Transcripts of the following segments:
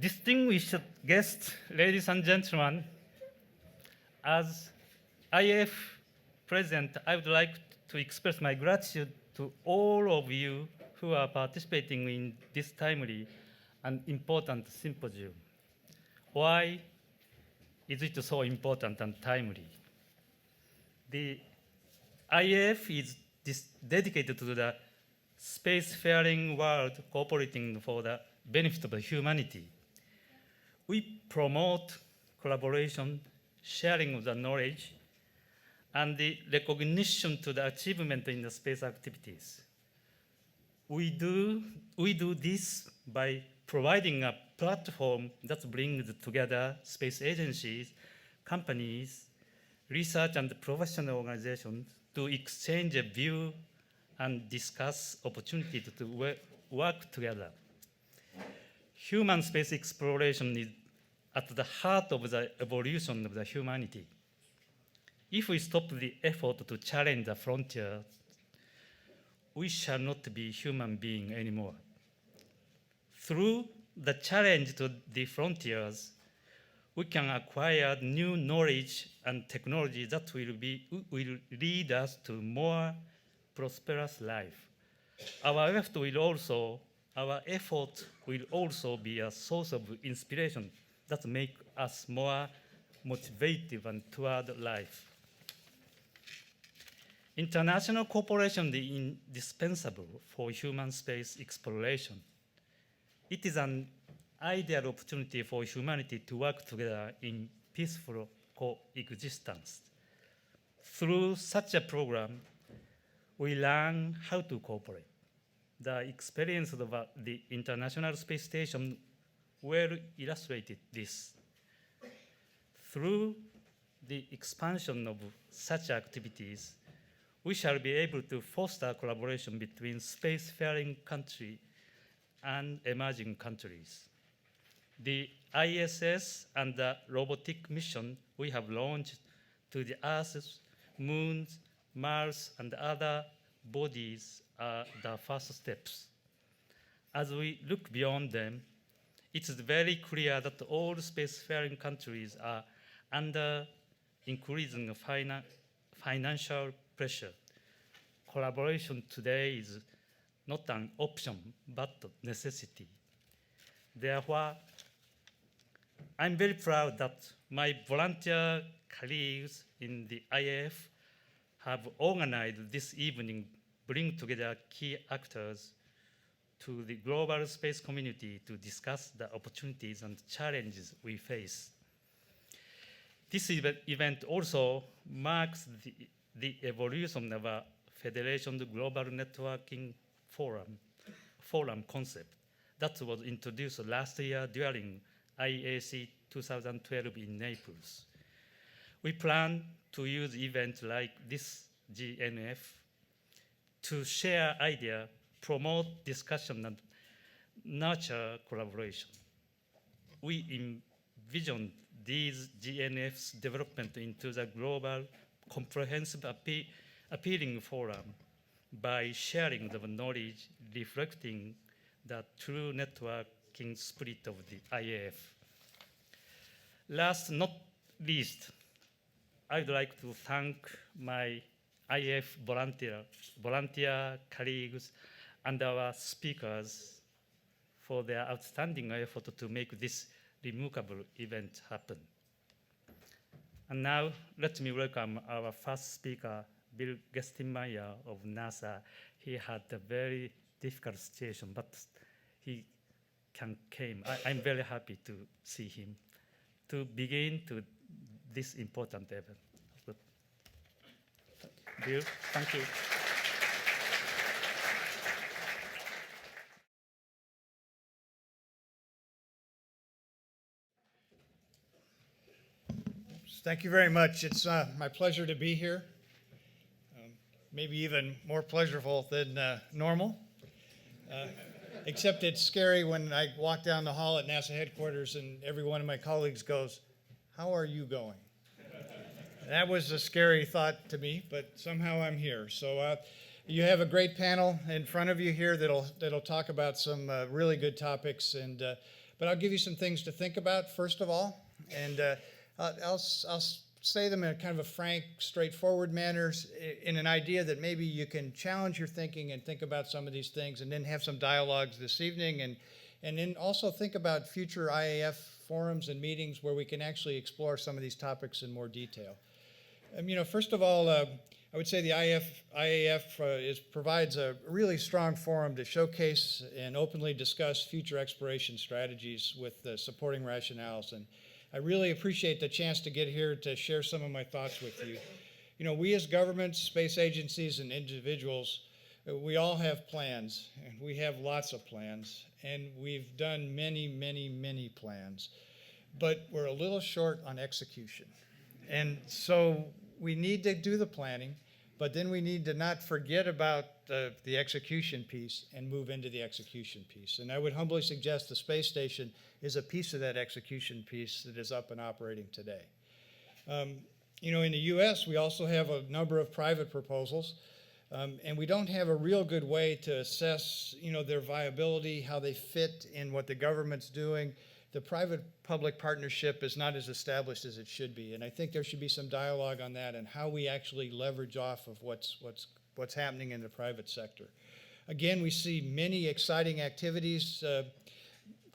Distinguished guests, ladies and gentlemen, as IAF President, I would like to express my gratitude to all of you who are participating in this timely and important symposium. Why is it so important and timely? The IAF is dedicated to the spacefaring world cooperating for the benefit of humanity. We promote collaboration, sharing of the knowledge, and the recognition to the achievement in the space activities. We do this by providing a platform that brings together space agencies, companies, research and professional organizations to exchange a view and discuss opportunities to work together. Human space exploration is at the heart of the evolution of the humanity. If we stop the effort to challenge the frontier, we shall not be human beings anymore. Through the challenge to the frontiers, we can acquire new knowledge and technology that will lead us to more prosperous life. Our effort will also be a source of inspiration that make us more motivated and toward life. International cooperation is indispensable for human space exploration. It is an ideal opportunity for humanity to work together in peaceful coexistence. Through such a program, we learn how to cooperate. The experience of the International Space Station well illustrated this. Through the expansion of such activities, we shall be able to foster collaboration between spacefaring countries and emerging countries. The ISS and the robotic mission we have launched to the Earth, Moon, Mars, and other bodies are the first steps. As we look beyond them, it is very clear that all spacefaring countries are under increasing financial pressure. Collaboration today is not an option, but a necessity. Therefore, I'm very proud that my volunteer colleagues in the IAF have organized this evening, bring together key actors to the global space community to discuss the opportunities and challenges we face. This event also marks the evolution of a Federation Global Networking Forum concept that was introduced last year during IAC 2012 in Naples. We plan to use events like this GNF to share ideas, promote discussion, and nurture collaboration. We envision these GNF's development into the global, comprehensive, appealing forum by sharing the knowledge, reflecting the true networking spirit of the IAF. Last not least, I'd like to thank my IAF volunteer colleagues and our speakers for their outstanding effort to make this remarkable event happen. And now, let me welcome our first speaker, Bill Gestinmeier of NASA. He had a very difficult situation, but he came. I'm very happy to see him to begin to this important event. Bill, thank you. Thank you very much. It's my pleasure to be here. Maybe even more pleasurable than normal. Except it's scary when I walk down the hall at NASA headquarters and every one of my colleagues goes, "How are you going?" That was a scary thought to me, but somehow I'm here. So you have a great panel in front of you here that'll talk about some really good topics. And but I'll give you some things to think about first of all, and I'll say them in a kind of a frank, straightforward manner, in an idea that maybe you can challenge your thinking and think about some of these things, and then have some dialogues this evening, and then also think about future IAF forums and meetings where we can actually explore some of these topics in more detail. First of all, I would say the IAF provides a really strong forum to showcase and openly discuss future exploration strategies with supporting rationales. And I really appreciate the chance to get here to share some of my thoughts with you. We as governments, space agencies, and individuals, we all have plans, and we have lots of plans, and we've done many, many, many plans, but we're a little short on execution. And so we need to do the planning, but then we need to not forget about the execution piece and move into the execution piece. And I would humbly suggest the space station is a piece of that execution piece that is up and operating today. In the US, we also have a number of private proposals, and we don't have a real good way to assess, their viability, how they fit in what the government's doing. The private-public partnership is not as established as it should be, and I think there should be some dialogue on that and how we actually leverage off of what's happening in the private sector. Again, we see many exciting activities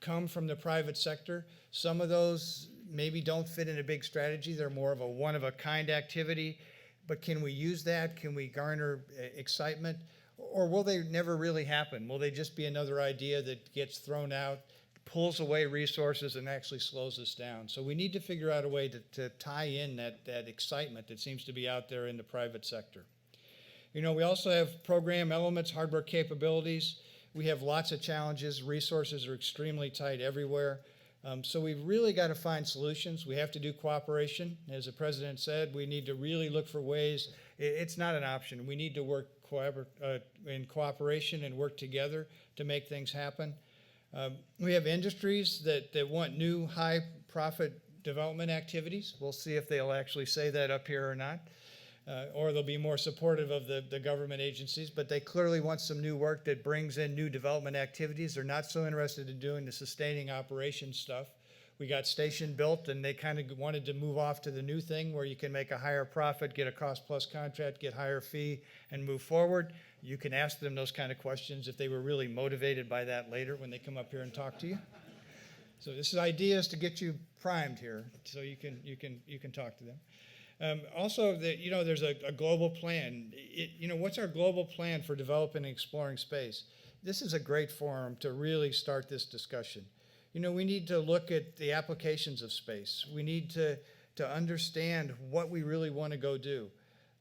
come from the private sector. Some of those maybe don't fit in a big strategy. They're more of a one-of-a-kind activity, but can we use that? Can we garner excitement? Or will they never really happen? Will they just be another idea that gets thrown out, pulls away resources, and actually slows us down? So we need to figure out a way to tie in that excitement that seems to be out there in the private sector. We also have program elements, hardware capabilities. We have lots of challenges. Resources are extremely tight everywhere. So we've really got to find solutions. We have to do cooperation. As the president said, we need to really look for ways. It's not an option. We need to work in cooperation and work together to make things happen. We have industries that want new high-profit development activities. We'll see if they'll actually say that up here or not. Or they'll be more supportive of the government agencies, but they clearly want some new work that brings in new development activities. They're not so interested in doing the sustaining operations stuff. We got station built, and they kind of wanted to move off to the new thing where you can make a higher profit, get a cost-plus contract, get higher fee, and move forward. You can ask them those kind of questions if they were really motivated by that later when they come up here and talk to you. So this idea is to get you primed here so you can talk to them. Also, there's a global plan. What's our global plan for developing and exploring space? This is a great forum to really start this discussion. We need to look at the applications of space. We need to understand what we really want to go do.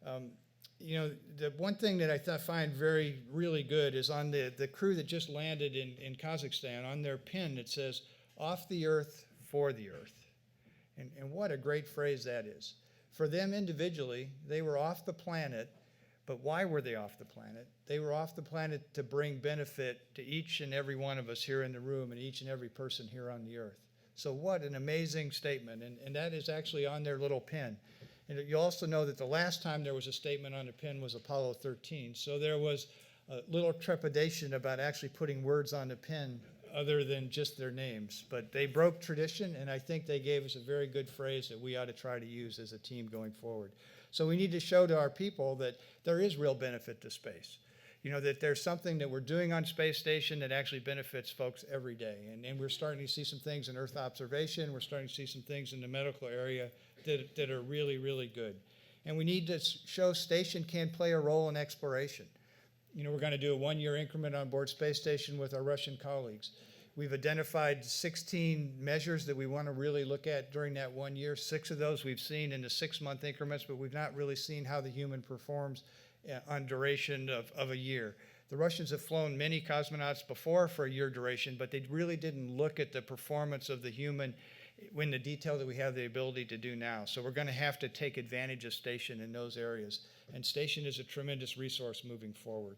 The one thing that I find really good is on the crew that just landed in Kazakhstan, on their pin it says, "Off the Earth, for the Earth." And what a great phrase that is. For them individually, they were off the planet, but why were they off the planet? They were off the planet to bring benefit to each and every one of us here in the room and each and every person here on the Earth. So what an amazing statement, and that is actually on their little pin. And you also know that the last time there was a statement on a pin was Apollo 13, so there was a little trepidation about actually putting words on the pin other than just their names. But they broke tradition, and I think they gave us a very good phrase that we ought to try to use as a team going forward. So we need to show to our people that there is real benefit to space. That there's something that we're doing on space station that actually benefits folks every day. And we're starting to see some things in Earth observation. We're starting to see some things in the medical area that are really, really good. And we need to show station can play a role in exploration. We're going to do a one-year increment on board space station with our Russian colleagues. We've identified 16 measures that we want to really look at during that 1 year. 6 of those we've seen in the 6-month increments, but we've not really seen how the human performs on duration of a year. The Russians have flown many cosmonauts before for a year duration, but they really didn't look at the performance of the human in the detail that we have the ability to do now. So we're going to have to take advantage of station in those areas. And station is a tremendous resource moving forward.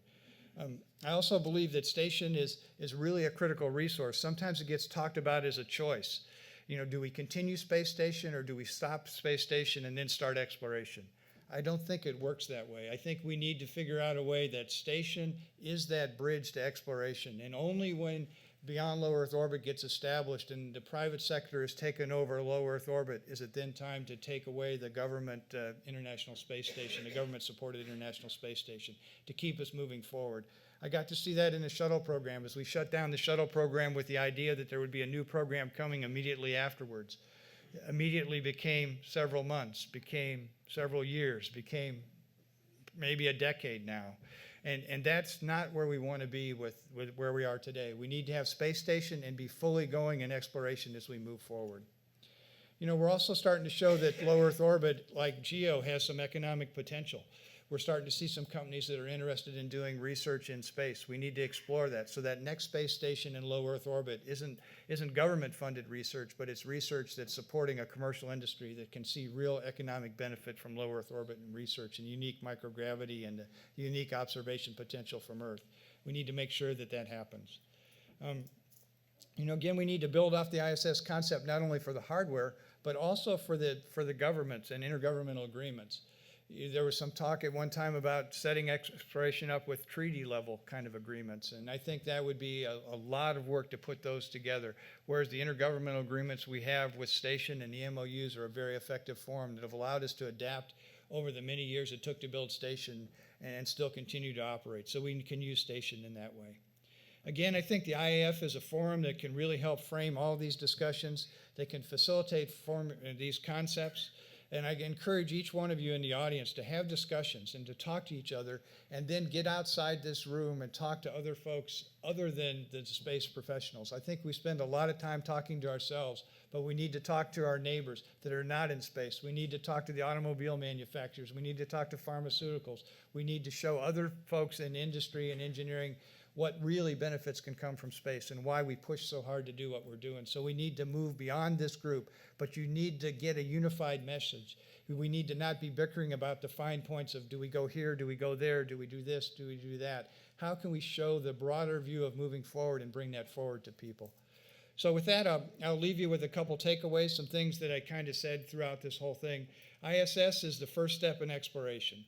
I also believe that station is really a critical resource. Sometimes it gets talked about as a choice. Do we continue space station or do we stop space station and then start exploration? I don't think it works that way. I think we need to figure out a way that station is that bridge to exploration. And only when beyond low Earth orbit gets established and the private sector has taken over low Earth orbit, is it then time to take away the government International Space Station, the government-supported International Space Station, to keep us moving forward? I got to see that in the shuttle program as we shut down the shuttle program with the idea that there would be a new program coming immediately afterwards. Immediately became several months, became several years, became maybe a decade now. And that's not where we want to be with where we are today. We need to have space station and be fully going in exploration as we move forward. You know, we're also starting to show that low Earth orbit, like GEO, has some economic potential. We're starting to see some companies that are interested in doing research in space. We need to explore that. So that next space station in low Earth orbit isn't government-funded research, but it's research that's supporting a commercial industry that can see real economic benefit from low Earth orbit and research and unique microgravity and unique observation potential from Earth. We need to make sure that that happens. You know, again, we need to build off the ISS concept not only for the hardware, but also for the governments and intergovernmental agreements. There was some talk at one time about setting exploration up with treaty-level kind of agreements, and I think that would be a lot of work to put those together, whereas the intergovernmental agreements we have with Station and the MOUs are a very effective form that have allowed us to adapt over the many years it took to build Station and still continue to operate, so we can use Station in that way. Again, I think the IAF is a forum that can really help frame all these discussions, that can facilitate these concepts. And I encourage each one of you in the audience to have discussions and to talk to each other and then get outside this room and talk to other folks other than the space professionals. I think we spend a lot of time talking to ourselves, but we need to talk to our neighbors that are not in space. We need to talk to the automobile manufacturers. We need to talk to pharmaceuticals. We need to show other folks in industry and engineering what really benefits can come from space and why we push so hard to do what we're doing. So we need to move beyond this group, but you need to get a unified message. We need to not be bickering about the fine points of do we go here, do we go there, do we do this, do we do that? How can we show the broader view of moving forward and bring that forward to people? So with that, I'll leave you with a couple takeaways, some things that I kind of said throughout this whole thing. ISS is the first step in exploration.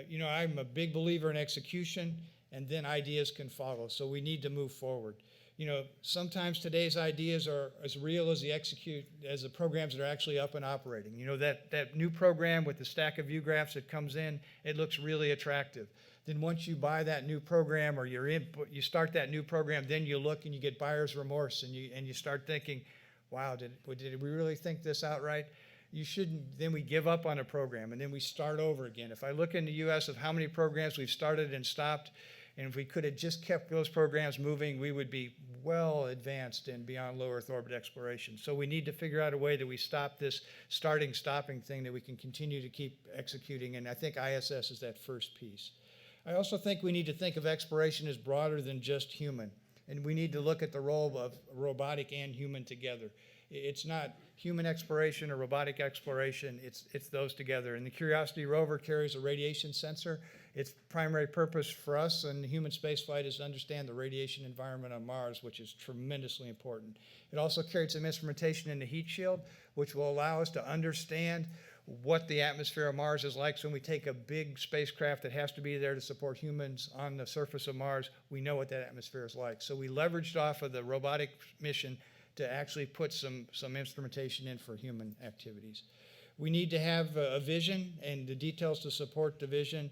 You know, I'm a big believer in execution, and then ideas can follow. So we need to move forward. You know, sometimes today's ideas are as real as the programs that are actually up and operating. You know, that new program with the stack of view graphs that comes in, it looks really attractive. Then once you buy that new program or you start that new program, then you look and you get buyer's remorse and you start thinking, wow, did we really think this out right? You shouldn't, then we give up on a program and then we start over again. If I look in the US of how many programs we've started and stopped, and if we could have just kept those programs moving, we would be well advanced in beyond low Earth orbit exploration. So we need to figure out a way that we stop this stopping thing that we can continue to keep executing, and I think ISS is that first piece. I also think we need to think of exploration as broader than just human, and we need to look at the role of robotic and human together. It's not human exploration or robotic exploration, it's those together. And the Curiosity rover carries a radiation sensor. Its primary purpose for us in human spaceflight is to understand the radiation environment on Mars, which is tremendously important. It also carried some instrumentation in the heat shield, which will allow us to understand what the atmosphere of Mars is like. So when we take a big spacecraft that has to be there to support humans on the surface of Mars, we know what that atmosphere is like. So we leveraged off of the robotic mission to actually put some instrumentation in for human activities. We need to have a vision and the details to support the vision,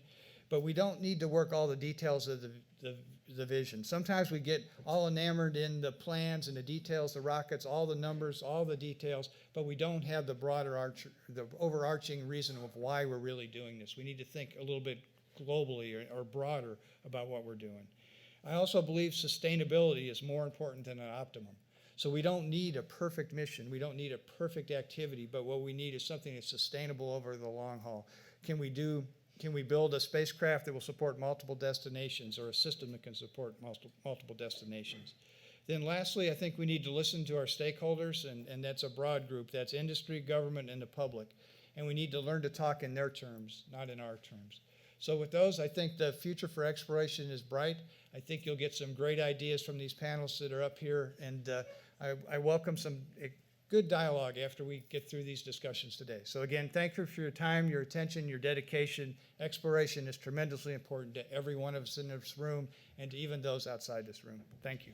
but we don't need to work all the details of the vision. Sometimes we get all enamored in the plans and the details, the rockets, all the numbers, all the details, but we don't have the the overarching reason of why we're really doing this. We need to think a little bit globally or broader about what we're doing. I also believe sustainability is more important than an optimum. So we don't need a perfect mission. We don't need a perfect activity, but what we need is something that's sustainable over the long haul. Can we build a spacecraft that will support multiple destinations or a system that can support multiple destinations? Then lastly, I think we need to listen to our stakeholders, and that's a broad group. That's industry, government, and the public. And we need to learn to talk in their terms, not in our terms. So with those, I think the future for exploration is bright. I think you'll get some great ideas from these panelists that are up here, and I welcome some good dialogue after we get through these discussions today. So again, thank you for your time, your attention, your dedication. Exploration is tremendously important to every one of us in this room and to even those outside this room. Thank you.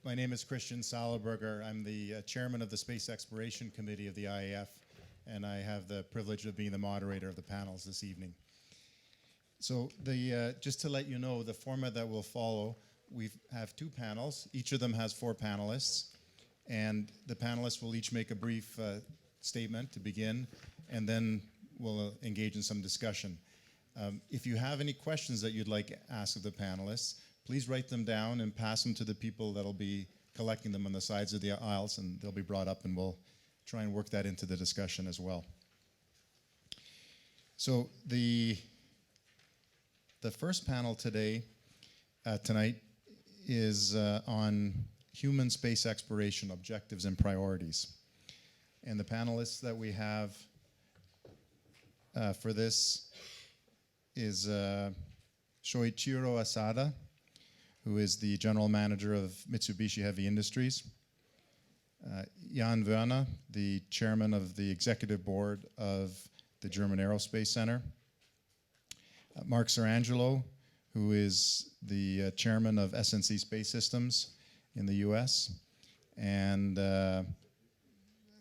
My name is Christian Sauerberger. I'm the chairman of the Space Exploration Committee of the IAF, and I have the privilege of being the moderator of the panels this evening. So just to let you know, the format that we'll follow, we have two panels. Each of them has 4 panelists, and the panelists will each make a brief statement to begin, and then we'll engage in some discussion. If you have any questions that you'd like to ask of the panelists, please write them down and pass them to the people that'll be collecting them on the sides of the aisles, and they'll be brought up, and we'll try and work that into the discussion as well. So the first panel tonight is on human space exploration objectives and priorities. And the panelists that we have for this is Shoichiro Asada, who is the general manager of Mitsubishi Heavy Industries, Jan Werner, the chairman of the executive board of the German Aerospace Center, Mark Sarangelo, who is the chairman of SNC Space Systems in the US, and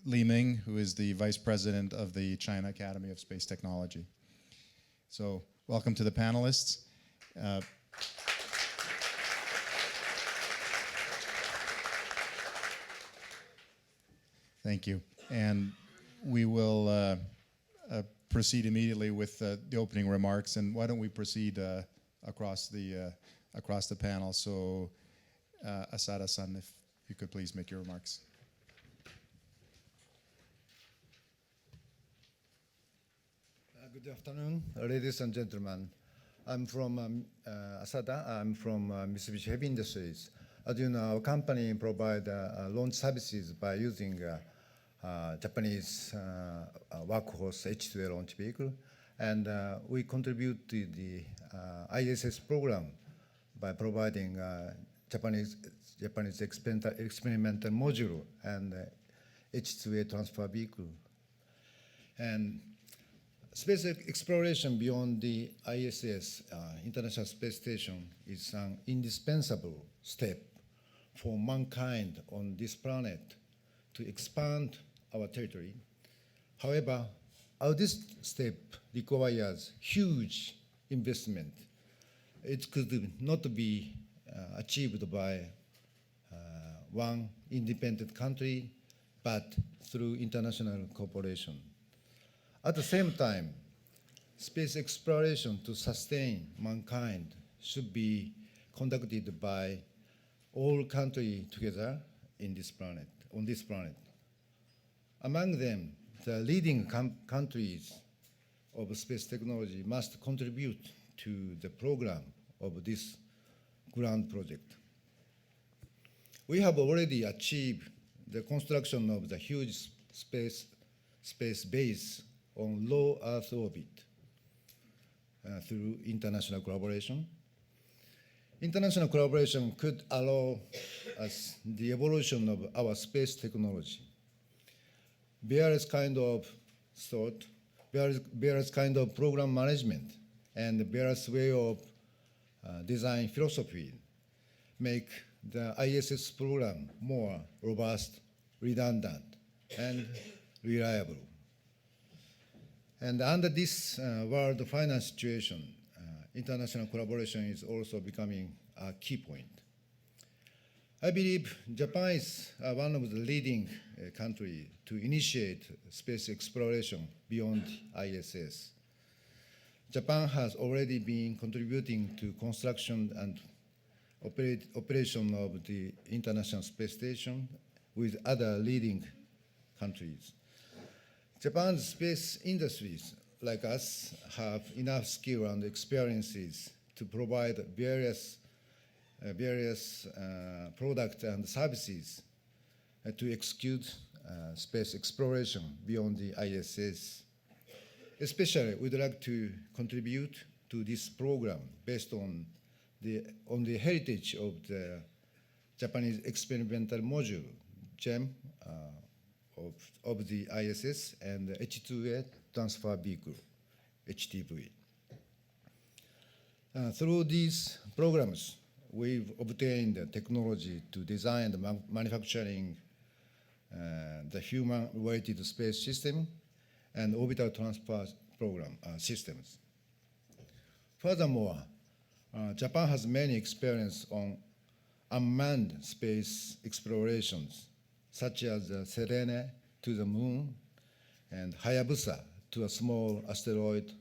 Li Ming, who is the vice president of the China Academy of Space Technology. So welcome to the panelists. Thank you. And we will proceed immediately with the opening remarks. And why don't we proceed across the panel? So, Asada-san, if you could please make your remarks. Good afternoon, ladies and gentlemen. I'm from Asada. I'm from Mitsubishi Heavy Industries. As you know, our company provides launch services by using Japanese workhorse H2A launch vehicle, and we contribute to the ISS program by providing Japanese experimental module and H2A transfer vehicle. And space exploration beyond the ISS, International Space Station, is an indispensable step for mankind on this planet to expand our territory. However, this step requires huge investment. It could not be achieved by one independent country, but through international cooperation. At the same time, space exploration to sustain mankind should be conducted by all countries together on this planet. Among them, the leading countries of space technology must contribute to the program of this grand project. We have already achieved the construction of the huge space base on low Earth orbit through international collaboration. International collaboration could allow us the evolution of our space technology. Various kind of thought, various kind of program management, and various way of design philosophy make the ISS program more robust, redundant, and reliable. And under this world finance situation, international collaboration is also becoming a key point. I believe Japan is one of the leading countries to initiate space exploration beyond ISS. Japan has already been contributing to construction and operation of the International Space Station with other leading countries. Japan's space industries, like us, have enough skill and experiences to provide various products and services to execute space exploration beyond the ISS. Especially, we'd like to contribute to this program based on the heritage of the Japanese experimental module, GEM, of the ISS, and the H2A transfer vehicle, HTV. Through these programs, we've obtained the technology to design the manufacturing the human-weighted space system and orbital transfer program systems. Furthermore, Japan has many experience on unmanned space explorations, such as Serene to the moon and Hayabusa to a small asteroid,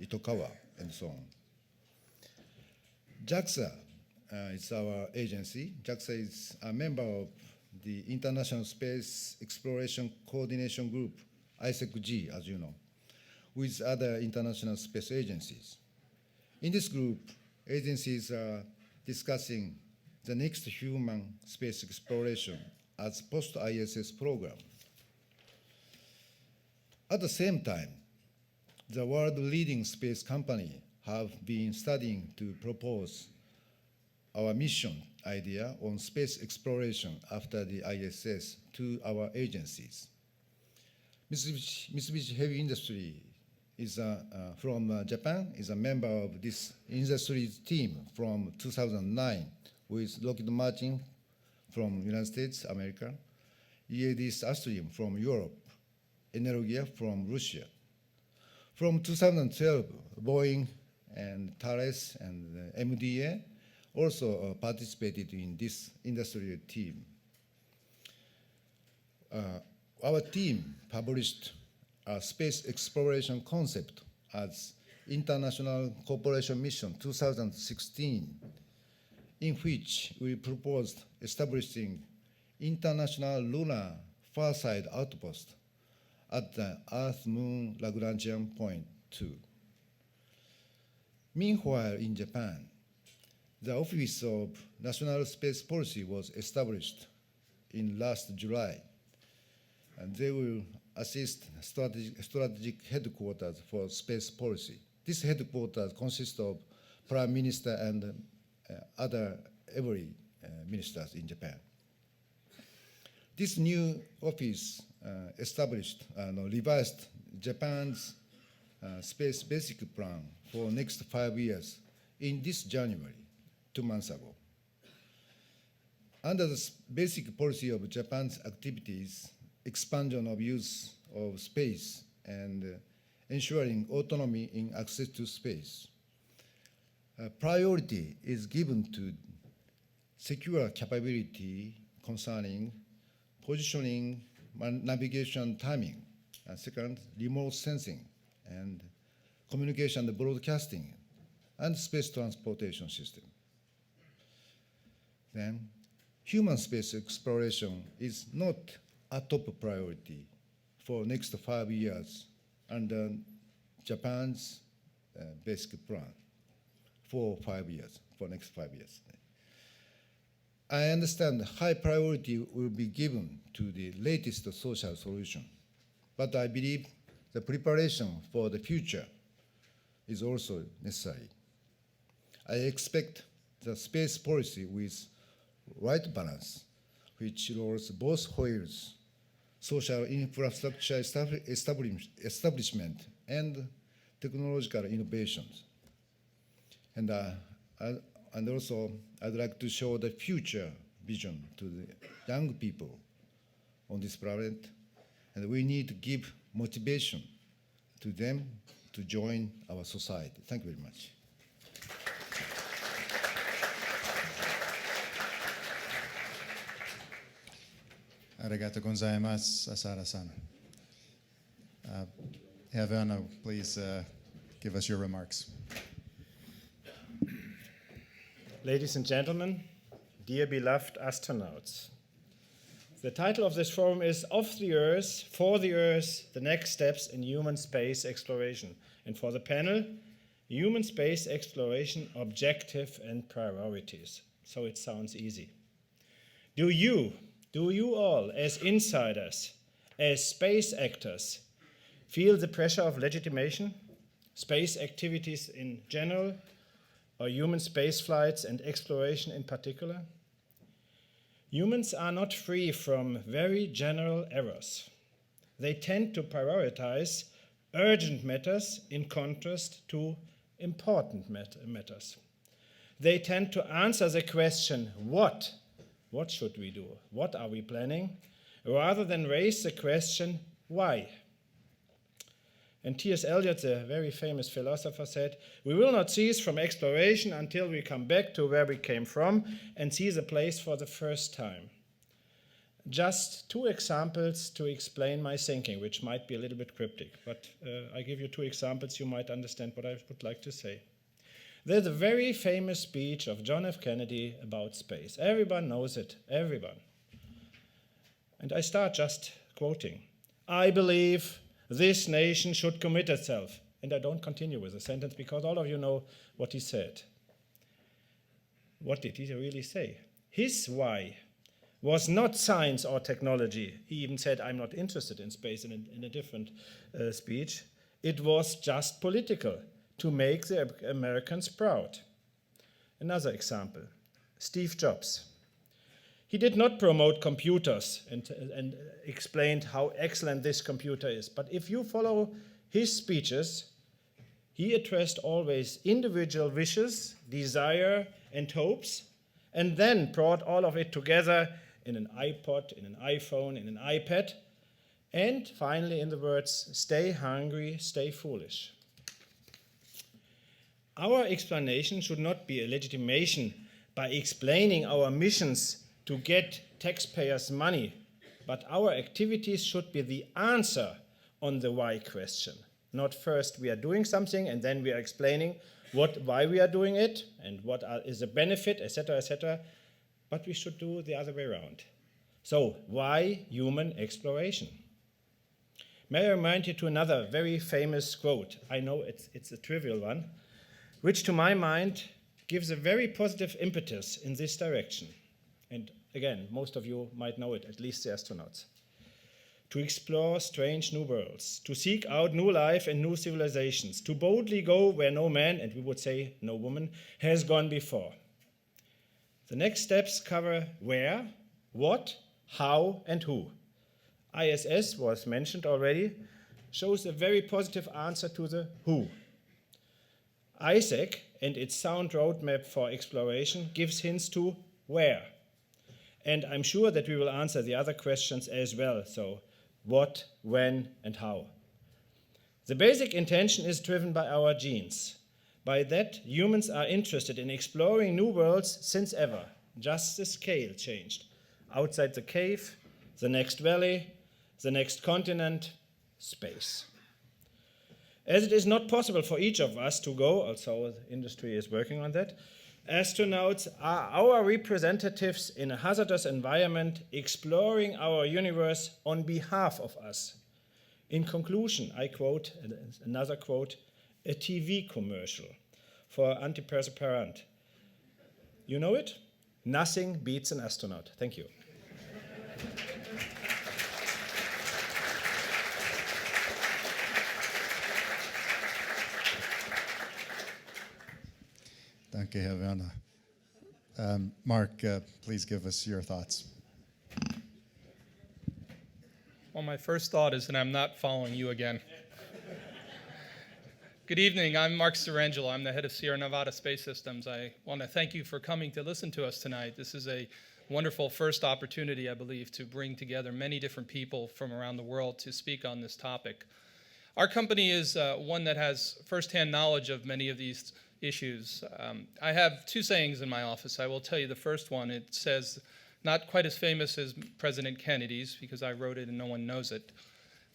Itokawa, and so on. JAXA is our agency. JAXA is a member of the International Space Exploration Coordination Group, ISEC-G, as you know, with other international space agencies. In this group, agencies are discussing the next human space exploration as post-ISS program. At the same time, the world-leading space company have been studying to propose our mission idea on space exploration after the ISS to our agencies. Mitsubishi Heavy Industry is from Japan, is a member of this industry team from 2009 with Lockheed Martin from United States, America, EADS Astrium from Europe, Energia from Russia. From 2012, Boeing and Thales and MDA also participated in this industrial team. Our team published a space exploration concept as International Cooperation Mission 2016, in which we proposed establishing International Lunar Farside Outpost at the Earth-Moon Lagrangian Point 2. Meanwhile, in Japan, the Office of National Space Policy was established in last July, and they will assist strategic headquarters for space policy. This headquarters consists of Prime Minister and every ministers in Japan. This new office established and revised Japan's space basic plan for next 5 years in this January, 2 months ago. Under the basic policy of Japan's activities, expansion of use of space and ensuring autonomy in access to space, priority is given to secure capability concerning positioning, navigation, timing, and second, remote sensing, and communication and broadcasting, and space transportation system. Then, human space exploration is not a top priority for next 5 years under Japan's basic plan for 5 years, for next 5 years. I understand high priority will be given to the latest social solution, but I believe the preparation for the future is also necessary. I expect the space policy with right balance, which rolls both wheels, social infrastructure establishment and technological innovations. And also, I'd like to show the future vision to the young people on this planet, and we need to give motivation to them to join our society. Thank you very much. Arigato gozaimasu, Asara-san. Havana, please give us your remarks. Ladies and gentlemen, dear beloved astronauts, the title of this forum is Of the Earth, for the Earth, the Next Steps in Human Space Exploration. And for the panel, Human Space Exploration, Objective and Priorities. So it sounds easy. Do you all, as insiders, as space actors, feel the pressure of legitimation, space activities in general, or human space flights and exploration in particular? Humans are not free from very general errors. They tend to prioritize urgent matters in contrast to important matters. they tend to answer the question, what? What should we do? What are we planning? Rather than raise the question, why? And T.S. Eliot, the very famous philosopher, said, we will not cease from exploration until we come back to where we came from and see the place for the first time. Just two examples to explain my thinking, which might be a little bit cryptic, but I give you two examples, you might understand what I would like to say. There's a very famous speech of John F. Kennedy about space. Everyone knows it, everyone. And I start just quoting. I believe this nation should commit itself. And I don't continue with the sentence because all of you know what he said. What did he really say? His why was not science or technology. He even said, I'm not interested in space in a different speech. It was just political, to make the Americans proud. Another example, Steve Jobs. He did not promote computers and explained how excellent this computer is. But if you follow his speeches, he addressed always individual wishes, desire, and hopes, and then brought all of it together in an iPod, in an iPhone, in an iPad, and finally in the words, stay hungry, stay foolish. Our explanation should not be a legitimation by explaining our missions to get taxpayers' money, but our activities should be the answer on the why question. Not first we are doing something and then we are explaining why we are doing it and what is the benefit, etc., but we should do the other way around. So, why human exploration? May I remind you to another very famous quote. I know it's a trivial one, which to my mind gives a very positive impetus in this direction. And again, most of you might know it, at least the astronauts. To explore strange new worlds, to seek out new life and new civilizations, to boldly go where no man, and we would say no woman, has gone before. The next steps cover where, what, how, and who. ISS was mentioned already, shows a very positive answer to the who. ISAC and its sound roadmap for exploration gives hints to where. And I'm sure that we will answer the other questions as well. So what, when, and how. The basic intention is driven by our genes. By that, humans are interested in exploring new worlds since ever. Just the scale changed. Outside the cave, the next valley, the next continent, space. As it is not possible for each of us to go, although the industry is working on that, astronauts are our representatives in a hazardous environment exploring our universe on behalf of us. In conclusion, I quote, another quote, a TV commercial for antiperspirant. You know it? Nothing beats an astronaut. Thank you. Danke, Herr Werner. Mark, please give us your thoughts. Well, my first thought is that I'm not following you again. Good evening. I'm Mark Sarangelo. I'm the head of Sierra Nevada Space Systems. I want to thank you for coming to listen to us tonight. This is a wonderful first opportunity, I believe, to bring together many different people from around the world to speak on this topic. Our company is one that has firsthand knowledge of many of these issues. I have two sayings in my office. I will tell you the first one. It says, not quite as famous as President Kennedy's, because I wrote it and no one knows it,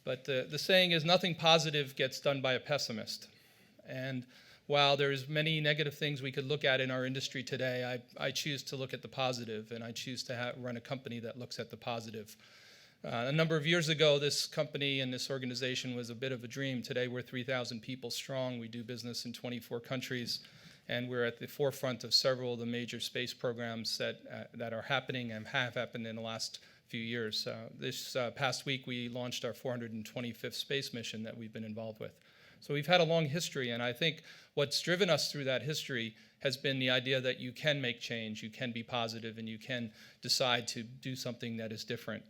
but the saying is, nothing positive gets done by a pessimist. And while there's many negative things we could look at in our industry today, I choose to look at the positive, and I choose to run a company that looks at the positive. A number of years ago, this company and this organization was a bit of a dream. Today, we're 3,000 people strong. We do business in 24 countries, and we're at the forefront of several of the major space programs that are happening and have happened in the last few years. This past week, we launched our 425th space mission that we've been involved with. So we've had a long history, and I think what's driven us through that history has been the idea that you can make change, you can be positive, and you can decide to do something that is different.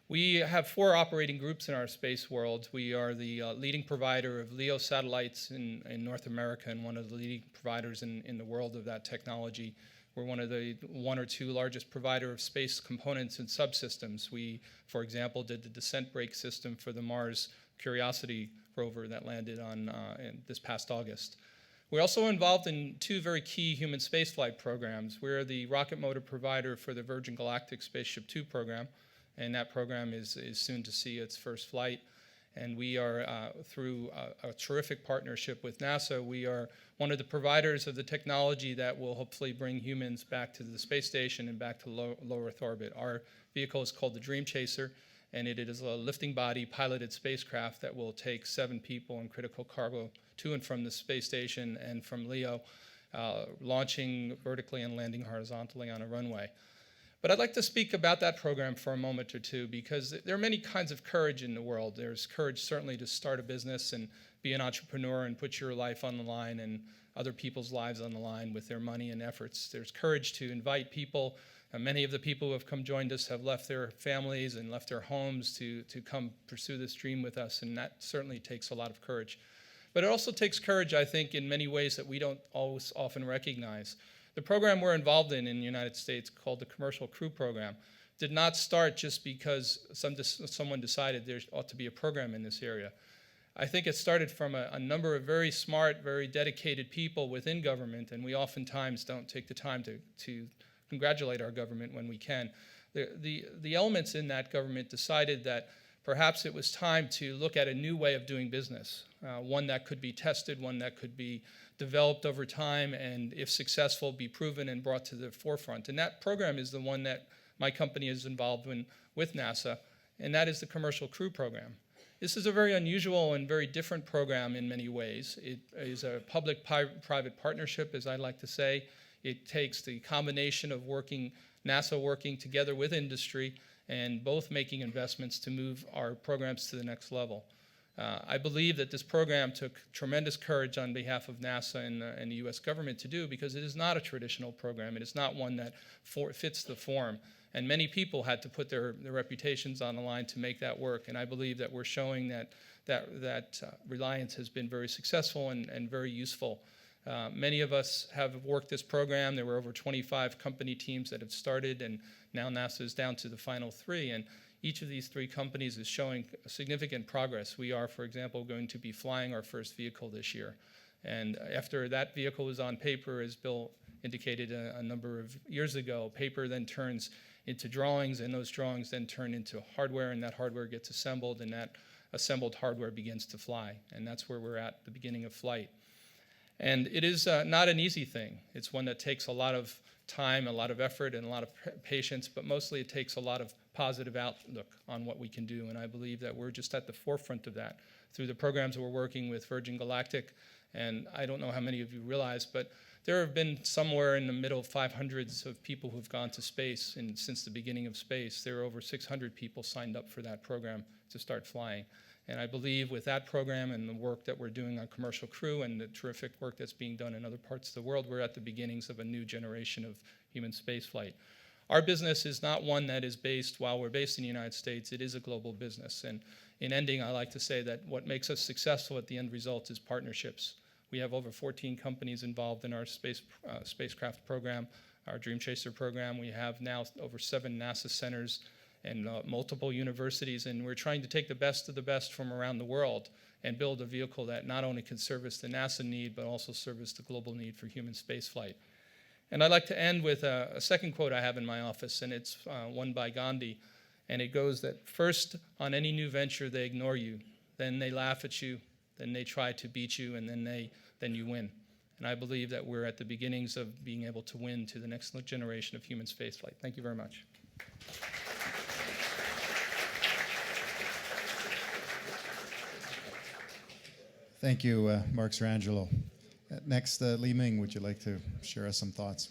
We have 4 operating groups in our space world. We are the leading provider of LEO satellites in North America and one of the leading providers in the world of that technology. We're one of the 1 or 2 largest provider of space components and subsystems. We, for example, did the descent brake system for the Mars Curiosity rover that landed on this past August. We're also involved in 2 very key human spaceflight programs. We're the rocket motor provider for the Virgin Galactic Spaceship Two program, and that program is soon to see its first flight. And we are, through a terrific partnership with NASA, we are one of the providers of the technology that will hopefully bring humans back to the space station and back to low Earth orbit. Our vehicle is called the Dream Chaser, and it is a lifting body piloted spacecraft that will take 7 people and critical cargo to and from the space station and from LEO, launching vertically and landing horizontally on a runway. But I'd like to speak about that program for a moment or two, because there are many kinds of courage in the world. There's courage certainly to start a business and be an entrepreneur and put your life on the line and other people's lives on the line with their money and efforts. There's courage to invite people. Many of the people who have come joined us have left their families and left their homes to come pursue this dream with us, and that certainly takes a lot of courage. But it also takes courage, I think, in many ways that we don't always often recognize. The program we're involved in the United States, called the Commercial Crew Program, did not start just because someone decided there ought to be a program in this area. I think it started from a number of very smart, very dedicated people within government, and we oftentimes don't take the time to congratulate our government when we can. The elements in that government decided that perhaps it was time to look at a new way of doing business, one that could be tested, one that could be developed over time, and if successful, be proven and brought to the forefront. And that program is the one that my company is involved in with NASA, and that is the Commercial Crew Program. This is a very unusual and very different program in many ways. It is a public-private partnership, as I like to say. It takes the combination of NASA working together with industry and both making investments to move our programs to the next level. I believe that this program took tremendous courage on behalf of NASA and the US government to do, because it is not a traditional program. It is not one that fits the form. And many people had to put their reputations on the line to make that work. And I believe that we're showing that reliance has been very successful and very useful. Many of us have worked this program. There were over 25 company teams that have started, and now NASA is down to the final 3. And each of these 3 companies is showing significant progress. We are, for example, going to be flying our first vehicle this year. And after that vehicle was on paper, as Bill indicated a number of years ago, paper then turns into drawings, and those drawings then turn into hardware, and that hardware gets assembled, and that assembled hardware begins to fly. And that's where we're at the beginning of flight. And it is not an easy thing. It's one that takes a lot of time, a lot of effort, and a lot of patience, but mostly it takes a lot of positive outlook on what we can do. And I believe that we're just at the forefront of that through the programs we're working with Virgin Galactic. And I don't know how many of you realize, but there have been somewhere in the middle 500s of people who've gone to space since the beginning of space. There are over 600 people signed up for that program to start flying. And I believe with that program and the work that we're doing on Commercial Crew and the terrific work that's being done in other parts of the world, we're at the beginnings of a new generation of human spaceflight. Our business is not one that is based, while we're based in the United States, it is a global business. And in ending, I like to say that what makes us successful at the end result is partnerships. We have over 14 companies involved in our spacecraft program, our Dream Chaser program. We have now over 7 NASA centers and multiple universities, and we're trying to take the best of the best from around the world and build a vehicle that not only can service the NASA need, but also service the global need for human spaceflight. And I'd like to end with a second quote I have in my office, and it's one by Gandhi, and it goes that first, on any new venture, they ignore you, then they laugh at you, then they try to beat you, and then you win. And I believe that we're at the beginnings of being able to win to the next generation of human spaceflight. Thank you very much. Thank you, Mark Sarangelo. Next, Li Ming, would you like to share us some thoughts?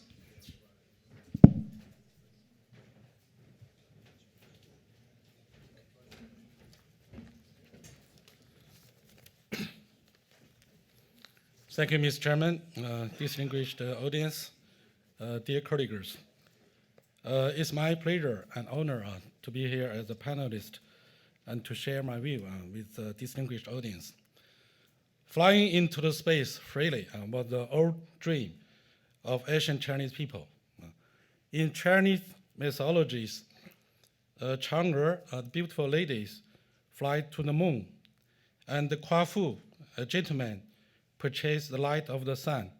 Thank you, Mr. Chairman, distinguished audience, dear colleagues. It's my pleasure and honor to be here as a panelist and to share my view with the distinguished audience. Flying into the space freely was the old dream of ancient Chinese people. In Chinese mythologies, Chang'e, beautiful ladies, fly to the moon, and the Kuafu, a gentleman, purchase the light of the sun.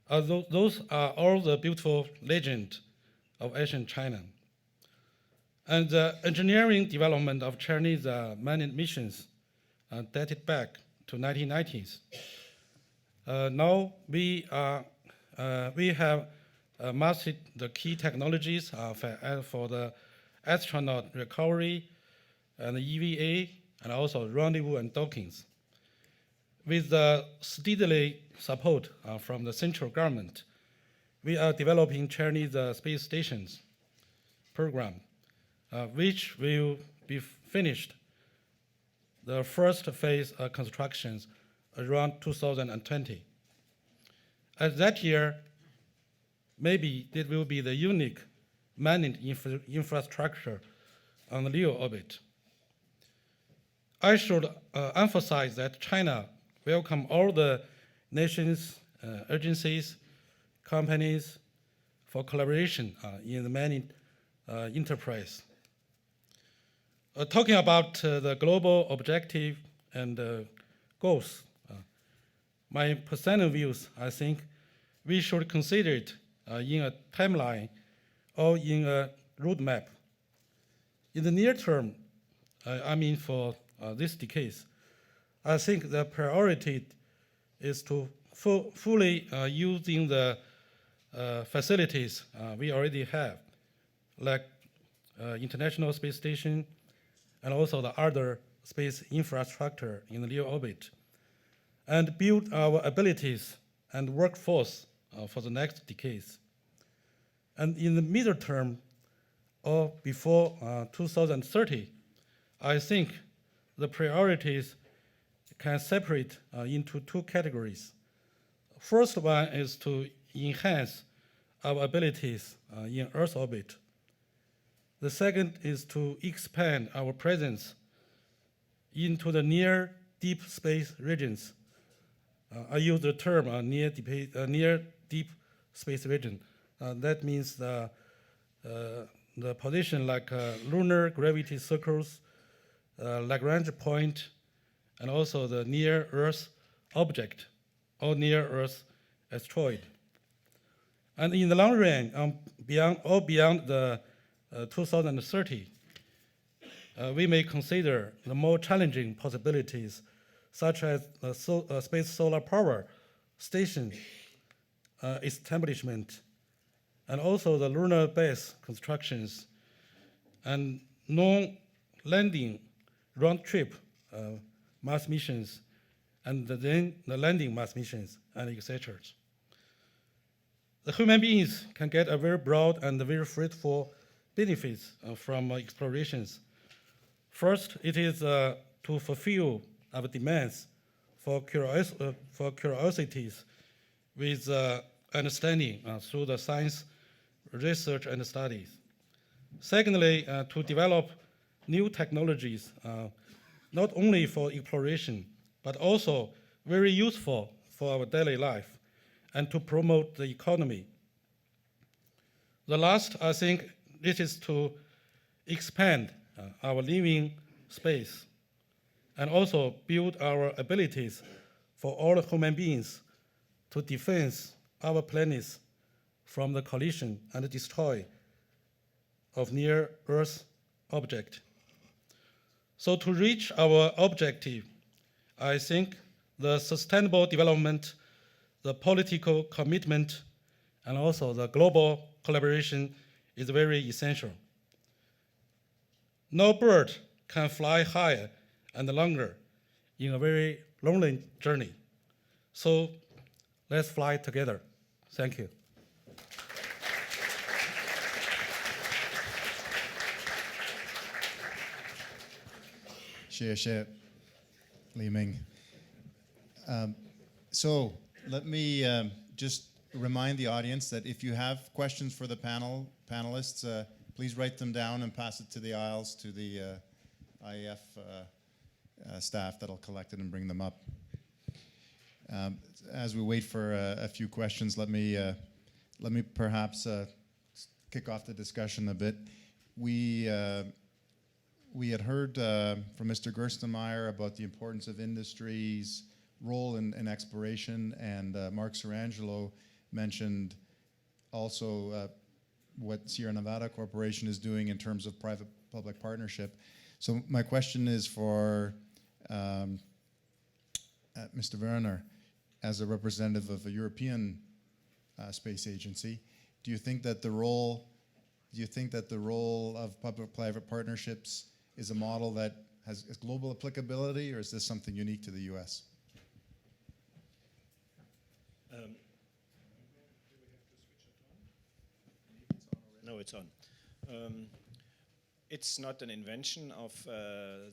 Those are all the beautiful legends of ancient China. And the engineering development of Chinese manned missions dated back to 1990s. Now we have mastered the key technologies for the astronaut recovery and the EVA, and also rendezvous and dockings. With the steadily support from the central government, we are developing Chinese space stations program, which will be finished the first phase of constructions around 2020. At that year, maybe it will be the unique manned infrastructure on the LEO orbit. I should emphasize that China welcomes all the nations, agencies, companies for collaboration in the manned enterprise. Talking about the global objective and goals, my personal views, I think we should consider it in a timeline or in a roadmap. In the near term, I mean for this decade, I think the priority is to fully using the facilities we already have, like International Space Station and also the other space infrastructure in the LEO orbit, and build our abilities and workforce for the next decades. And in the middle term, or before 2030, I think the priorities can separate into two categories. First one is to enhance our abilities in Earth orbit. The second is to expand our presence into the near deep space regions. I use the term near deep space region. That means the position like lunar gravity circles, Lagrange point, and also the near Earth object or near Earth asteroid. And in the long run, beyond the 2030, we may consider the more challenging possibilities, such as space solar power station establishment, and also the lunar base constructions, and non-landing round-trip Mars missions, and then the landing Mars missions, and etc. The human beings can get a very broad and very fruitful benefits from explorations. First, it is to fulfill our demands for curiosities with understanding through the science, research, and studies. Secondly, to develop new technologies, not only for exploration, but also very useful for our daily life and to promote the economy. The last, I think, this is to expand our living space and also build our abilities for all human beings to defend our planets from the collision and destroy of near-Earth object. So to reach our objective, I think the sustainable development, the political commitment, and also the global collaboration is very essential. No bird can fly higher and longer in a very lonely journey. So let's fly together. Thank you. Xie Li Ming. So let me just remind the audience that if you have questions for the panelists, please write them down and pass it to the aisles to the IAF staff that'll collect it and bring them up. As we wait for a few questions, let me perhaps kick off the discussion a bit. We had heard from Mr. Gerstenmaier about the importance of industry's role in exploration, and Mark Sarangelo mentioned also what Sierra Nevada Corporation is doing in terms of private-public partnership. So my question is for Mr. Werner, as a representative of a European space agency, do you think that the role of public-private partnerships is a model that has global applicability, or is this something unique to the U.S.? No, it's on. It's not an invention of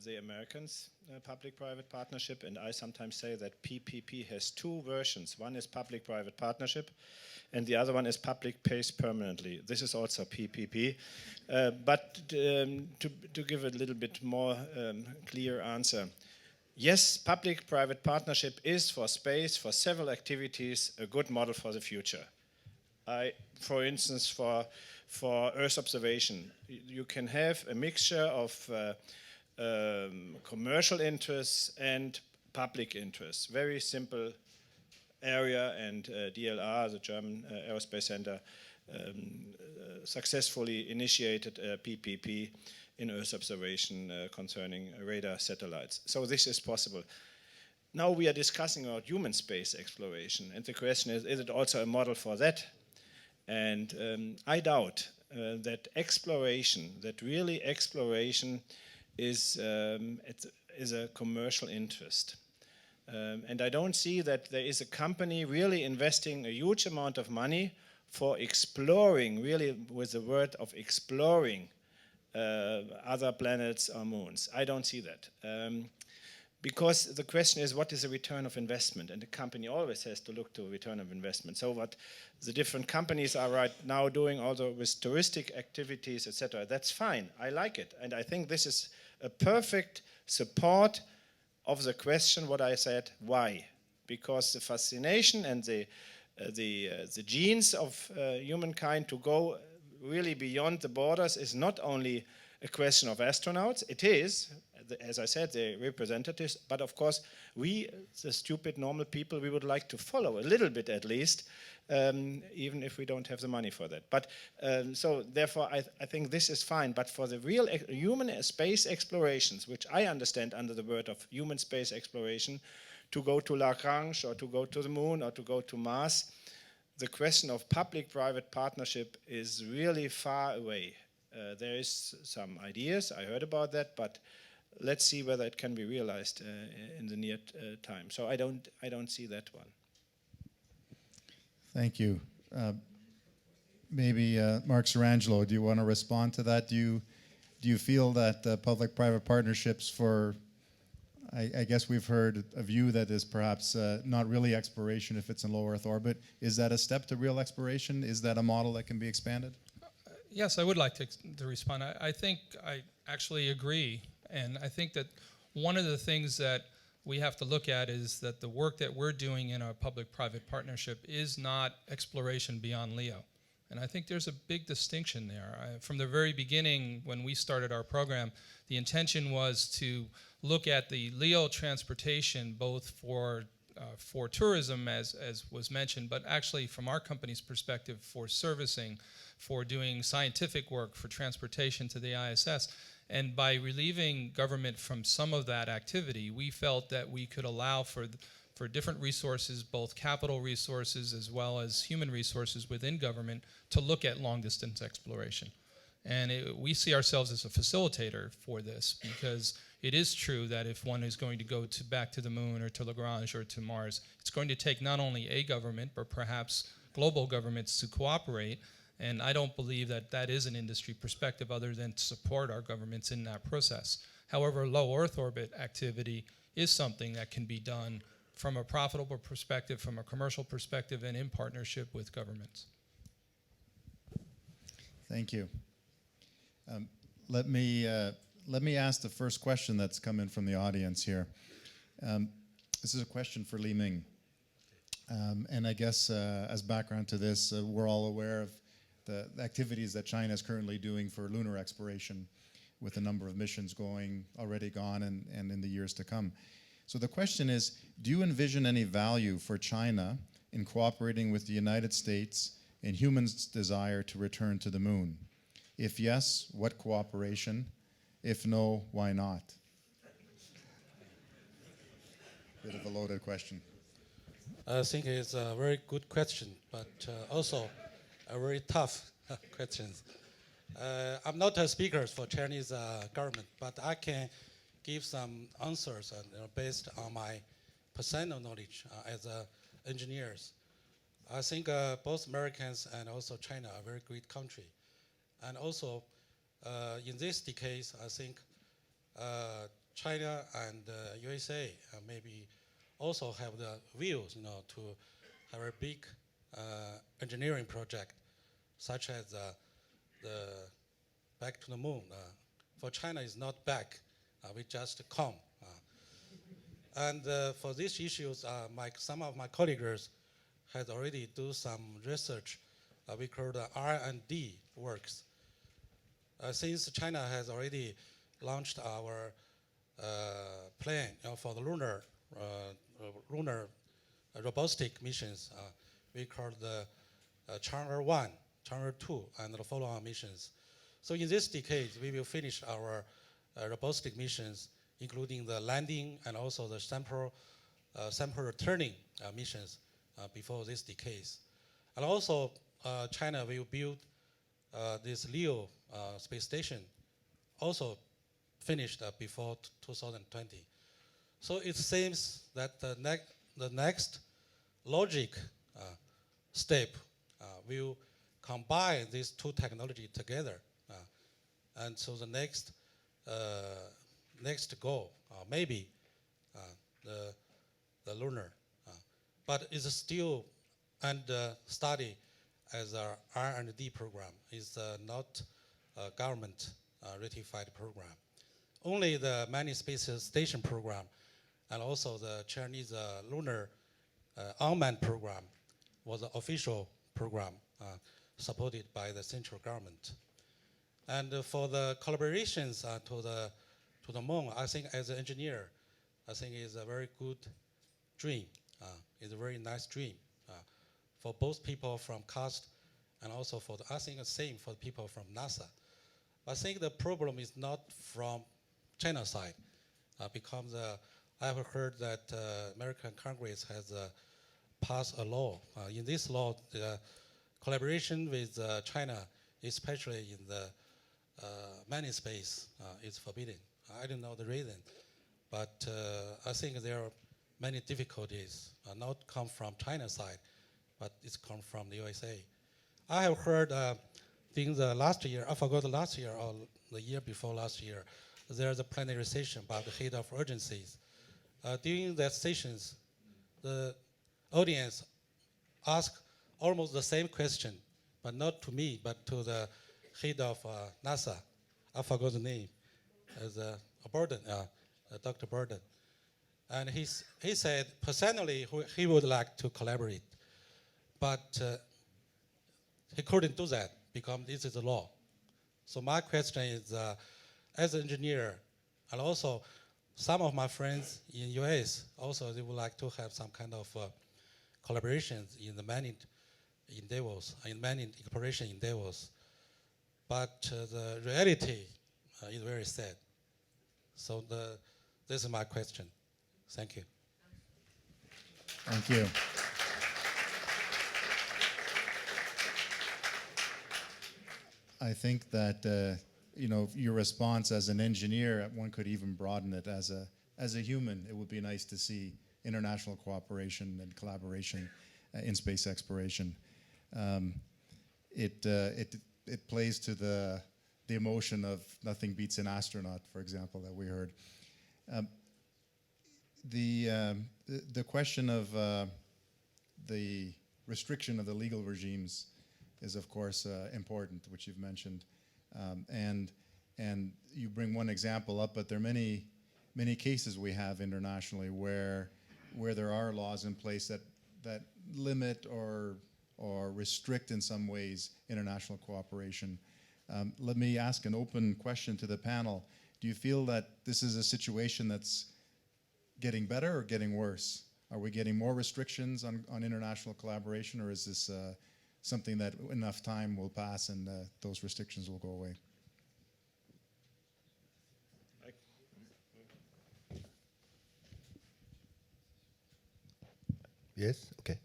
the Americans, public-private partnership, and I sometimes say that PPP has two versions. One is public-private partnership, and the other one is public pays permanently. This is also PPP. But to give a little bit more clear answer, yes, public-private partnership is for space, for several activities, a good model for the future. For instance, for Earth observation, you can have a mixture of commercial interests and public interests. Very simple area, and DLR, the German Aerospace Center, successfully initiated a PPP in Earth observation concerning radar satellites. So this is possible. Now we are discussing about human space exploration, and the question is it also a model for that? And I doubt that exploration is a commercial interest. And I don't see that there is a company really investing a huge amount of money for exploring, really with the word of exploring other planets or moons. I don't see that. Because the question is, what is the return of investment? And the company always has to look to return of investment. So what the different companies are right now doing, although with touristic activities, etc., that's fine. I like it. And I think this is a perfect support of the question, what I said, why? Because the fascination and the genes of humankind to go really beyond the borders is not only a question of astronauts. It is, as I said, the representatives, but of course we, the stupid normal people, we would like to follow a little bit at least, even if we don't have the money for that. But so therefore I think this is fine, but for the real human space explorations, which I understand under the word of human space exploration, to go to Lagrange or to go to the moon or to go to Mars, the question of public-private partnership is really far away. There is some ideas, I heard about that, but let's see whether it can be realized in the near time. So I don't see that one. Thank you. Maybe Mark Sarangelo, do you want to respond to that? Do you feel that public-private partnerships for, I guess we've heard a view that is perhaps not really exploration if it's in low Earth orbit. Is that a step to real exploration? Is that a model that can be expanded? Yes, I would like to respond. I think I actually agree. And I think that one of the things that we have to look at is that the work that we're doing in our public-private partnership is not exploration beyond LEO. And I think there's a big distinction there. From the very beginning, when we started our program, the intention was to look at the LEO transportation both for tourism, as was mentioned, but actually from our company's perspective for servicing, for doing scientific work, for transportation to the ISS. And by relieving government from some of that activity, we felt that we could allow for different resources, both capital resources as well as human resources within government, to look at long-distance exploration. And we see ourselves as a facilitator for this, because it is true that if one is going to go back to the moon or to Lagrange or to Mars, it's going to take not only a government, but perhaps global governments to cooperate. And I don't believe that that is an industry perspective other than to support our governments in that process. However, low Earth orbit activity is something that can be done from a profitable perspective, from a commercial perspective, and in partnership with governments. Thank you. Let me ask the first question that's come in from the audience here. This is a question for Li Ming. And I guess as background to this, we're all aware of the activities that China is currently doing for lunar exploration, with a number of missions already gone and in the years to come. So the question is, do you envision any value for China in cooperating with the United States in humans' desire to return to the moon? If yes, what cooperation? If no, why not? Bit of a loaded question. I think it's a very good question, but also a very tough question. I'm not a speaker for Chinese government, but I can give some answers based on my personal knowledge as engineers. I think both Americans and also China are a very great country. And also, in this decade, I think China and USA maybe also have the views, to have a big engineering project, such as the back to the moon. For China, it's not back; we just come. And for these issues, some of my colleagues has already do some research. We call the R&D works. Since China has already launched our plan for the lunar robotic missions, we call the Chang'e 1, Chang'e 2, and the follow-on missions. So in this decade, we will finish our robotic missions, including the landing and also the sample returning missions before this decade. And also, China will build this LEO space station, also finished before 2020. So it seems that the next logic step will combine these two technologies together. And so the next goal, maybe the lunar, but it's still under study as our R&D program. It's not a government ratified program. Only the manned space station program and also the Chinese lunar unmanned program was an official program supported by the central government. And for the collaborations to the moon, I think as an engineer, I think it's a very good dream. It's a very nice dream for both people from CAST and also I think the same for the people from NASA. I think the problem is not from China side, because I have heard that American Congress has passed a law. In this law, the collaboration with China, especially in the manned space, is forbidden. I don't know the reason, but I think there are many difficulties, not come from China side, but it's come from the USA. I have heard during the last year, I forgot the last year or the year before last year, there's a plenary session about the head of agencies. During that sessions, the audience asked almost the same question, but not to me, but to the head of NASA. I forgot the name, as Burden, Dr. Burden. And he said, personally, he would like to collaborate, but he couldn't do that because this is the law. So my question is, as an engineer, and also some of my friends in US, also they would like to have some kind of collaborations in the manned endeavors, in manned exploration endeavors. But the reality is very sad. So this is my question. Thank you. Thank you. I think that your response as an engineer, one could even broaden it as a human. It would be nice to see international cooperation and collaboration in space exploration. It plays to the emotion of nothing beats an astronaut, for example, that we heard. The question of the restriction of the legal regimes is, of course, important, which you've mentioned. And you bring one example up, but there are many cases we have internationally where there are laws in place that limit or restrict in some ways international cooperation. Let me ask an open question to the panel. Do you feel that this is a situation that's getting better or getting worse? Are we getting more restrictions on international collaboration, or is this something that enough time will pass and those restrictions will go away? Yes, okay.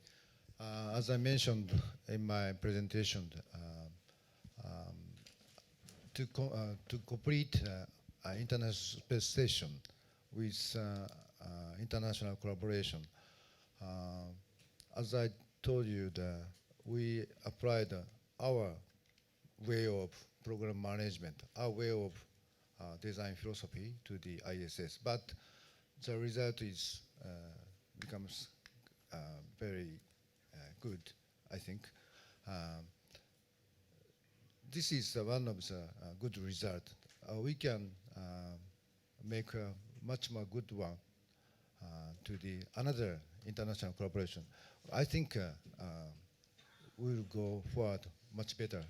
As I mentioned in my presentation, to complete an international space station with international collaboration, as I told you, we applied our way of program management, our way of design philosophy to the ISS, but the result is becomes very good, I think. This is one of the good results. We can make a much more good one to the another international collaboration. I think we'll go forward much better,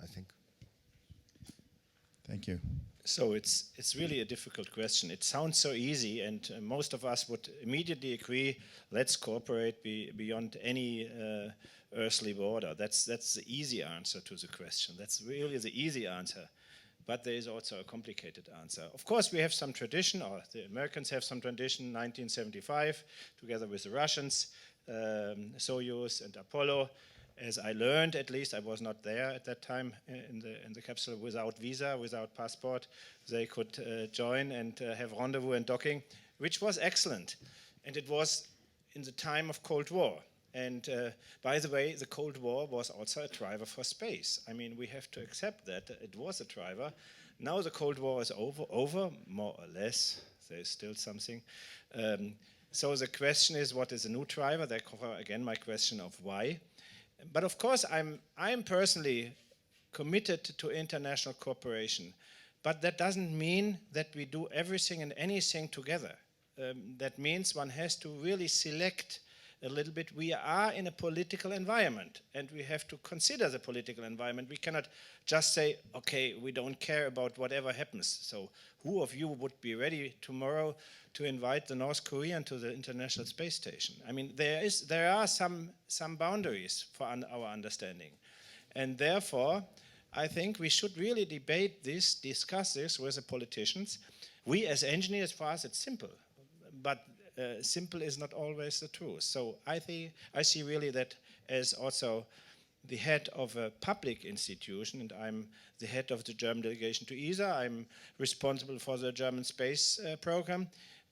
I think. Thank you. So it's really a difficult question. It sounds so easy, and most of us would immediately agree, let's cooperate beyond any earthly border. That's the easy answer to the question. That's really the easy answer. But there is also a complicated answer. Of course, we have some tradition, or the Americans have some tradition, 1975, together with the Russians, Soyuz and Apollo. As I learned, at least, I was not there at that time in the capsule, without visa, without passport, they could join and have rendezvous and docking, which was excellent. And it was in the time of Cold War. And by the way, the Cold War was also a driver for space. I mean, we have to accept that it was a driver. Now the Cold War is over, more or less. There's still something. So the question is, what is a new driver? Therefore, again, my question of why. But of course, I'm personally committed to international cooperation. But that doesn't mean that we do everything and anything together. That means one has to really select a little bit. We are in a political environment, and we have to consider the political environment. We cannot just say, okay, we don't care about whatever happens. So who of you would be ready tomorrow to invite the North Korean to the International Space Station? I mean, there are some boundaries for our understanding. And therefore, I think we should really debate this, discuss this with the politicians. We as engineers, for us, it's simple. But simple is not always the truth. So I see really that as also the head of a public institution, and I'm the head of the German delegation to ESA, I'm responsible for the German space program.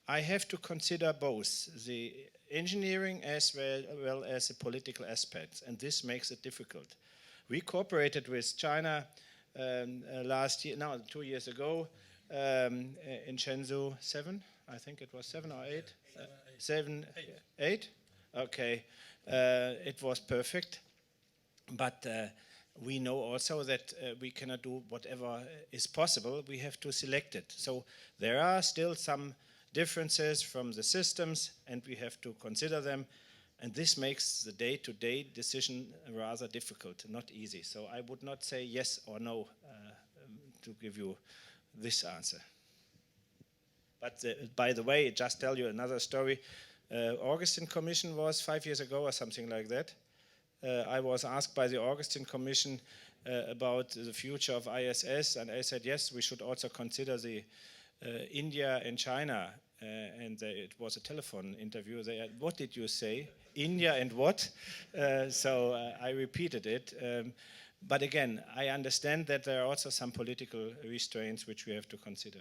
I have to consider both the engineering as well as the political aspects, and this makes it difficult. We cooperated with China last year, 2 years ago, in Shenzhou 7, I think it was 7 or 8? 7, 8? Okay, it was perfect. But we know also that we cannot do whatever is possible. We have to select it. So there are still some differences from the systems, and we have to consider them. And this makes the day-to-day decision rather difficult, not easy. So I would not say yes or no to give you this answer. But by the way, just tell you another story. Augustine Commission was 5 years ago or something like that. I was asked by the Augustine Commission about the future of ISS, and I said, yes, we should also consider the India and China. And it was a telephone interview. They had, what did you say? India and what? So I repeated it. But again, I understand that there are also some political restraints which we have to consider.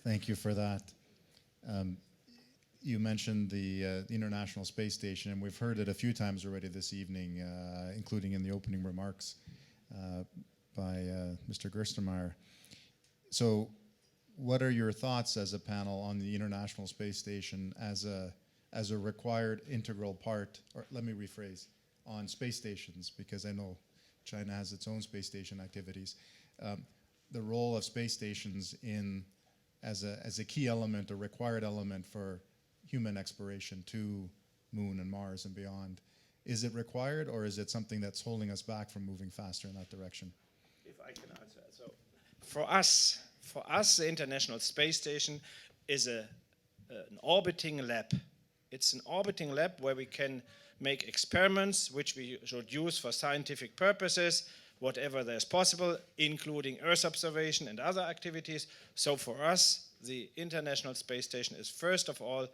Thank you for that. You mentioned the International Space Station, and we've heard it a few times already this evening, including in the opening remarks by Mr. Gerstenmaier. So what are your thoughts as a panel on the International Space Station as a required integral part, or let me rephrase, on space stations, because I know China has its own space station activities. The role of space stations as a key element, a required element for human exploration to Moon and Mars and beyond. Is it required, or is it something that's holding us back from moving faster in that direction? If I can answer. So, for us, the International Space Station is an orbiting lab. It's an orbiting lab where we can make experiments which we should use for scientific purposes, whatever there's possible, including Earth observation and other activities. So for us, the International Space Station is first of all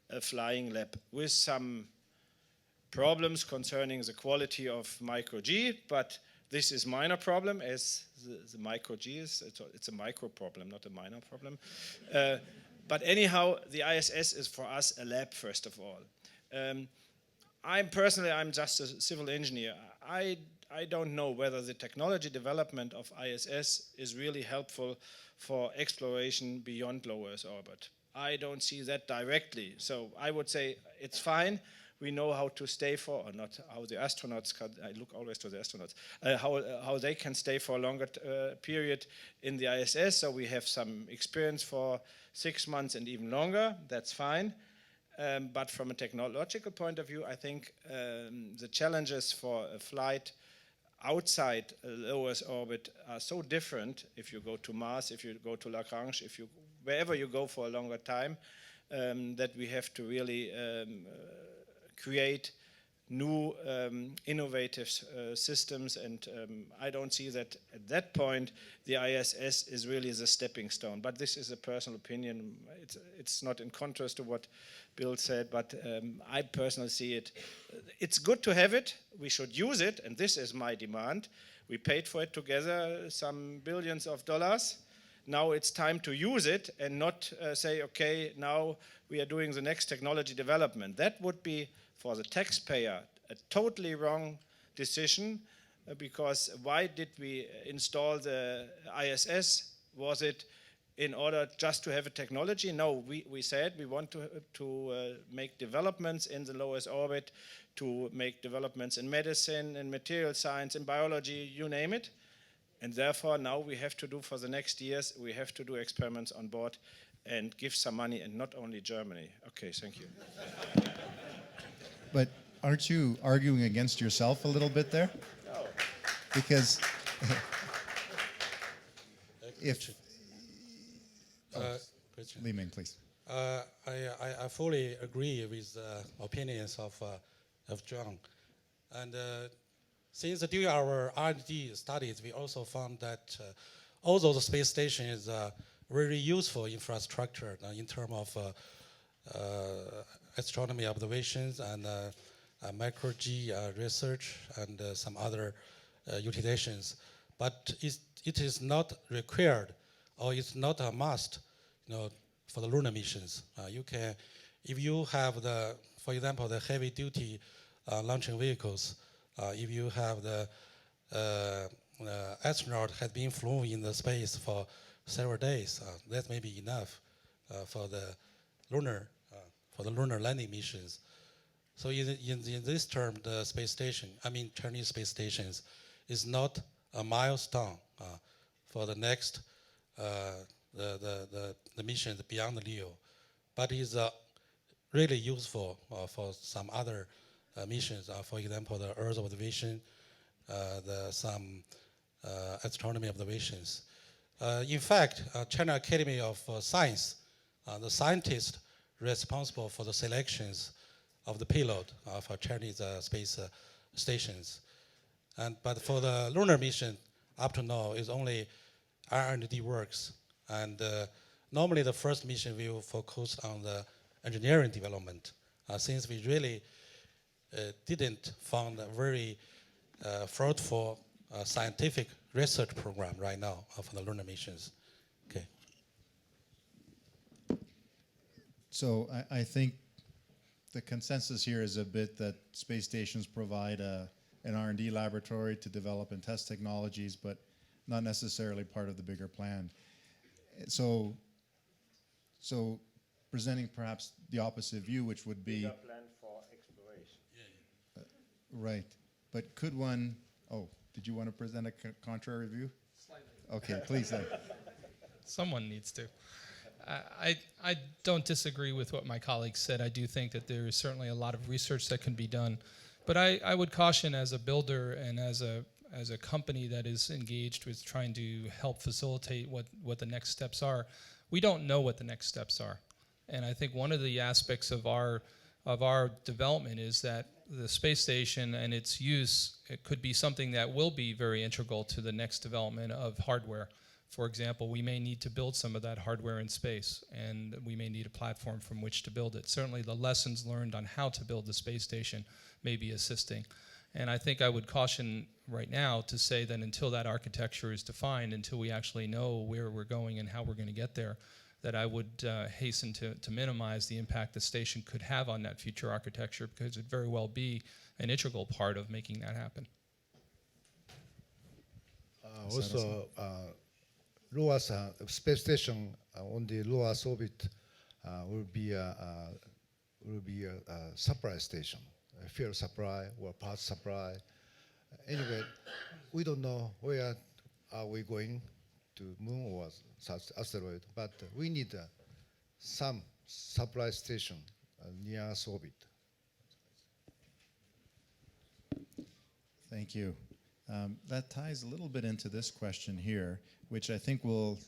a flying lab with some problems concerning the quality of micro-G, but this is minor problem as the micro-G is, it's a micro problem, not a minor problem. But anyhow, the ISS is for us a lab, first of all. I'm just a civil engineer. I don't know whether the technology development of ISS is really helpful for exploration beyond low Earth orbit. I don't see that directly. So I would say it's fine. We know how to stay for, or not how the astronauts can, I look always to the astronauts, how they can stay for a longer period in the ISS. So we have some experience for 6 months and even longer. That's fine. But from a technological point of view, I think the challenges for a flight outside low Earth orbit are so different. If you go to Mars, if you go to Lagrange, wherever you go for a longer time, that we have to really create new innovative systems, and I don't see that at that point the ISS is really the stepping stone. But this is a personal opinion. It's not in contrast to what Bill said, but I personally see it. It's good to have it. We should use it, and this is my demand. We paid for it together, some billions of dollars. Now it's time to use it and not say, okay, now we are doing the next technology development. That would be, for the taxpayer, a totally wrong decision, because why did we install the ISS? Was it in order just to have a technology? No, we said we want to make developments in the lowest orbit, to make developments in medicine, in material science, in biology, you name it. And therefore, now we have to do, for the next years, we have to do experiments on board and give some money, and not only Germany. Okay, thank you. But aren't you arguing against yourself a little bit there? No. Because if... Li Ming, please. I fully agree with the opinions of John. And since during our R&D studies, we also found that although the space station is a very useful infrastructure in terms of astronomy observations and micro-G research and some other utilizations, but it is not required, or it's not a must, for the lunar missions. You can, if you have for example, the heavy-duty launching vehicles, if you have the astronaut has been flown in the space for several days, that may be enough for the lunar landing missions. So in this term, the space station, Chinese space stations, is not a milestone for the next the missions beyond the LEO, but is really useful for some other missions. For example, the Earth observation, some astronomy observations. In fact, China Academy of Science, the scientists responsible for the selections of the payload for Chinese space stations. But for the lunar mission, up to now, is only R&D works. And normally the first mission will focus on the engineering development, since we really didn't found a very fruitful scientific research program right now for the lunar missions. Okay. So I think the consensus here is a bit that space stations provide an R&D laboratory to develop and test technologies, but not necessarily part of the bigger plan. So presenting perhaps the opposite view, which would be... Bigger plan for exploration. Right. But could one, oh, did you want to present a contrary view? Slightly. Okay, please. Someone needs to. I don't disagree with what my colleague said. I do think that there is certainly a lot of research that can be done. But I would caution, as a builder and as a company that is engaged with trying to help facilitate what the next steps are, we don't know what the next steps are. And I think one of the aspects of our development is that the space station and its use, it could be something that will be very integral to the next development of hardware. For example, we may need to build some of that hardware in space, and we may need a platform from which to build it. Certainly the lessons learned on how to build the space station may be assisting. And I think I would caution right now to say that until that architecture is defined, until we actually know where we're going and how we're going to get there, that I would hasten to minimize the impact the station could have on that future architecture, because it very well be an integral part of making that happen. Also, low Earth space station on the low Earth orbit will be a supply station, a fuel supply or parts supply. Anyway, we don't know where are we going to moon or such asteroid, but we need some supply station near Earth orbit. Thank you. That ties a little bit into this question here, which I think will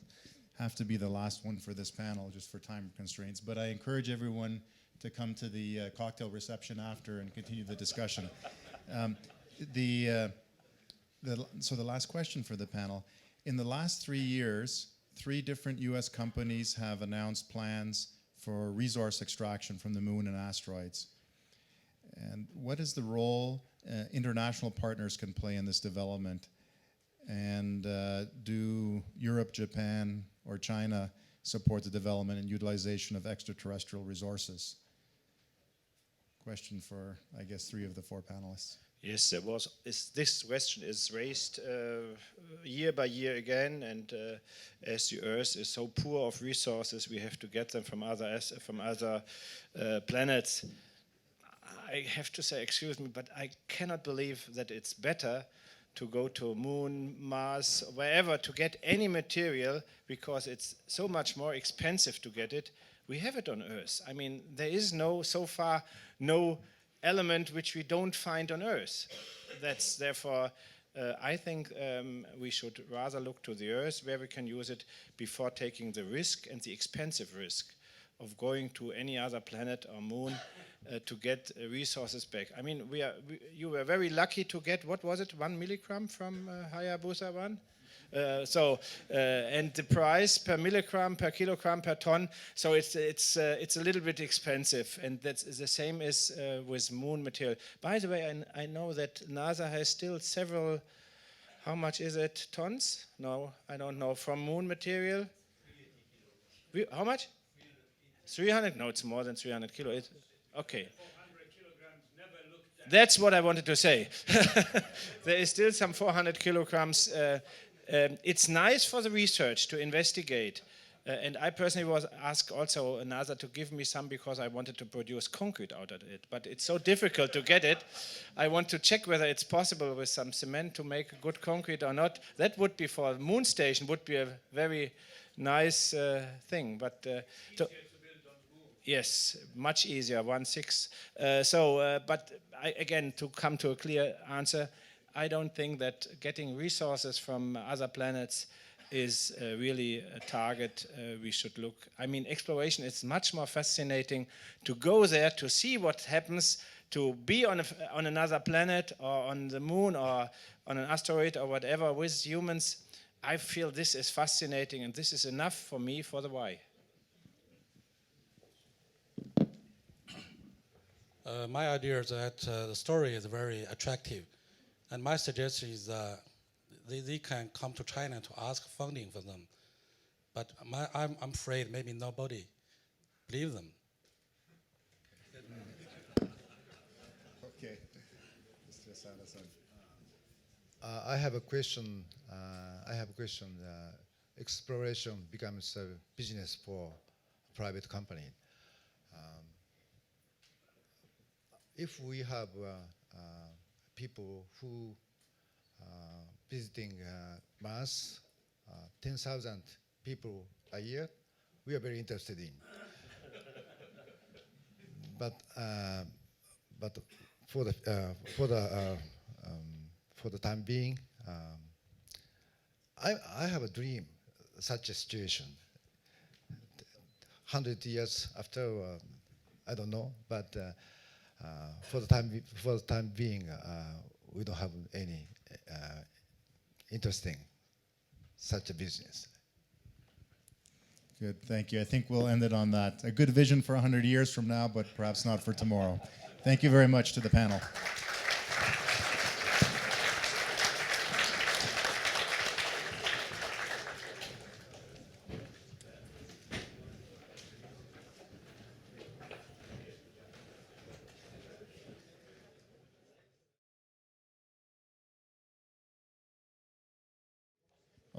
have to be the last one for this panel, just for time constraints. But I encourage everyone to come to the cocktail reception after and continue the discussion. So the last question for the panel. In the last 3 years, 3 different US companies have announced plans for resource extraction from the moon and asteroids. And what is the role international partners can play in this development? And do Europe, Japan, or China support the development and utilization of extraterrestrial resources? Question for, I guess, 3 of the 4 panelists. Yes, this question is raised year by year again, and as the Earth is so poor of resources, we have to get them from other planets. I have to say, excuse me, but I cannot believe that it's better to go to Moon, Mars, wherever to get any material, because it's so much more expensive to get it. We have it on Earth. I mean, there is so far no element which we don't find on Earth. That's therefore, I think we should rather look to the Earth where we can use it before taking the risk and the expensive risk of going to any other planet or moon to get resources back. I mean, you were very lucky to get, what was it, 1 milligram from Hayabusa 1? And the price per milligram, per kilogram, per ton, so it's a little bit expensive, and that's the same as with moon material. By the way, I know that NASA has still several, how much is it, tons? No, I don't know, from moon material. How much? 300? No, it's more than 300 kilo. Okay. That's what I wanted to say. There is still some 400 kilograms. It's nice for the research to investigate. And I personally was asked also NASA to give me some because I wanted to produce concrete out of it. But it's so difficult to get it. I want to check whether it's possible with some cement to make good concrete or not. That would be for a moon station, would be a very nice thing. But yes, much easier, 1/6. But again, to come to a clear answer, I don't think that getting resources from other planets is really a target we should look. I mean, exploration is much more fascinating to go there, to see what happens, to be on another planet or on the moon or on an asteroid or whatever with humans. I feel this is fascinating, and this is enough for me for the why. My idea is that the story is very attractive. And my suggestion is they can come to China to ask funding for them. But I'm afraid maybe nobody believes them. Okay. Mr. Sanderson. I have a question. Exploration becomes a business for a private company. If we have people who visiting Mars, 10,000 people a year, we are very interested in. But for the time being, I have a dream, such a situation. 100 years after, I don't know, but for the time being, we don't have any interesting such a business. Good, thank you. I think we'll end it on that. A good vision for 100 years from now, but perhaps not for tomorrow. Thank you very much to the panel.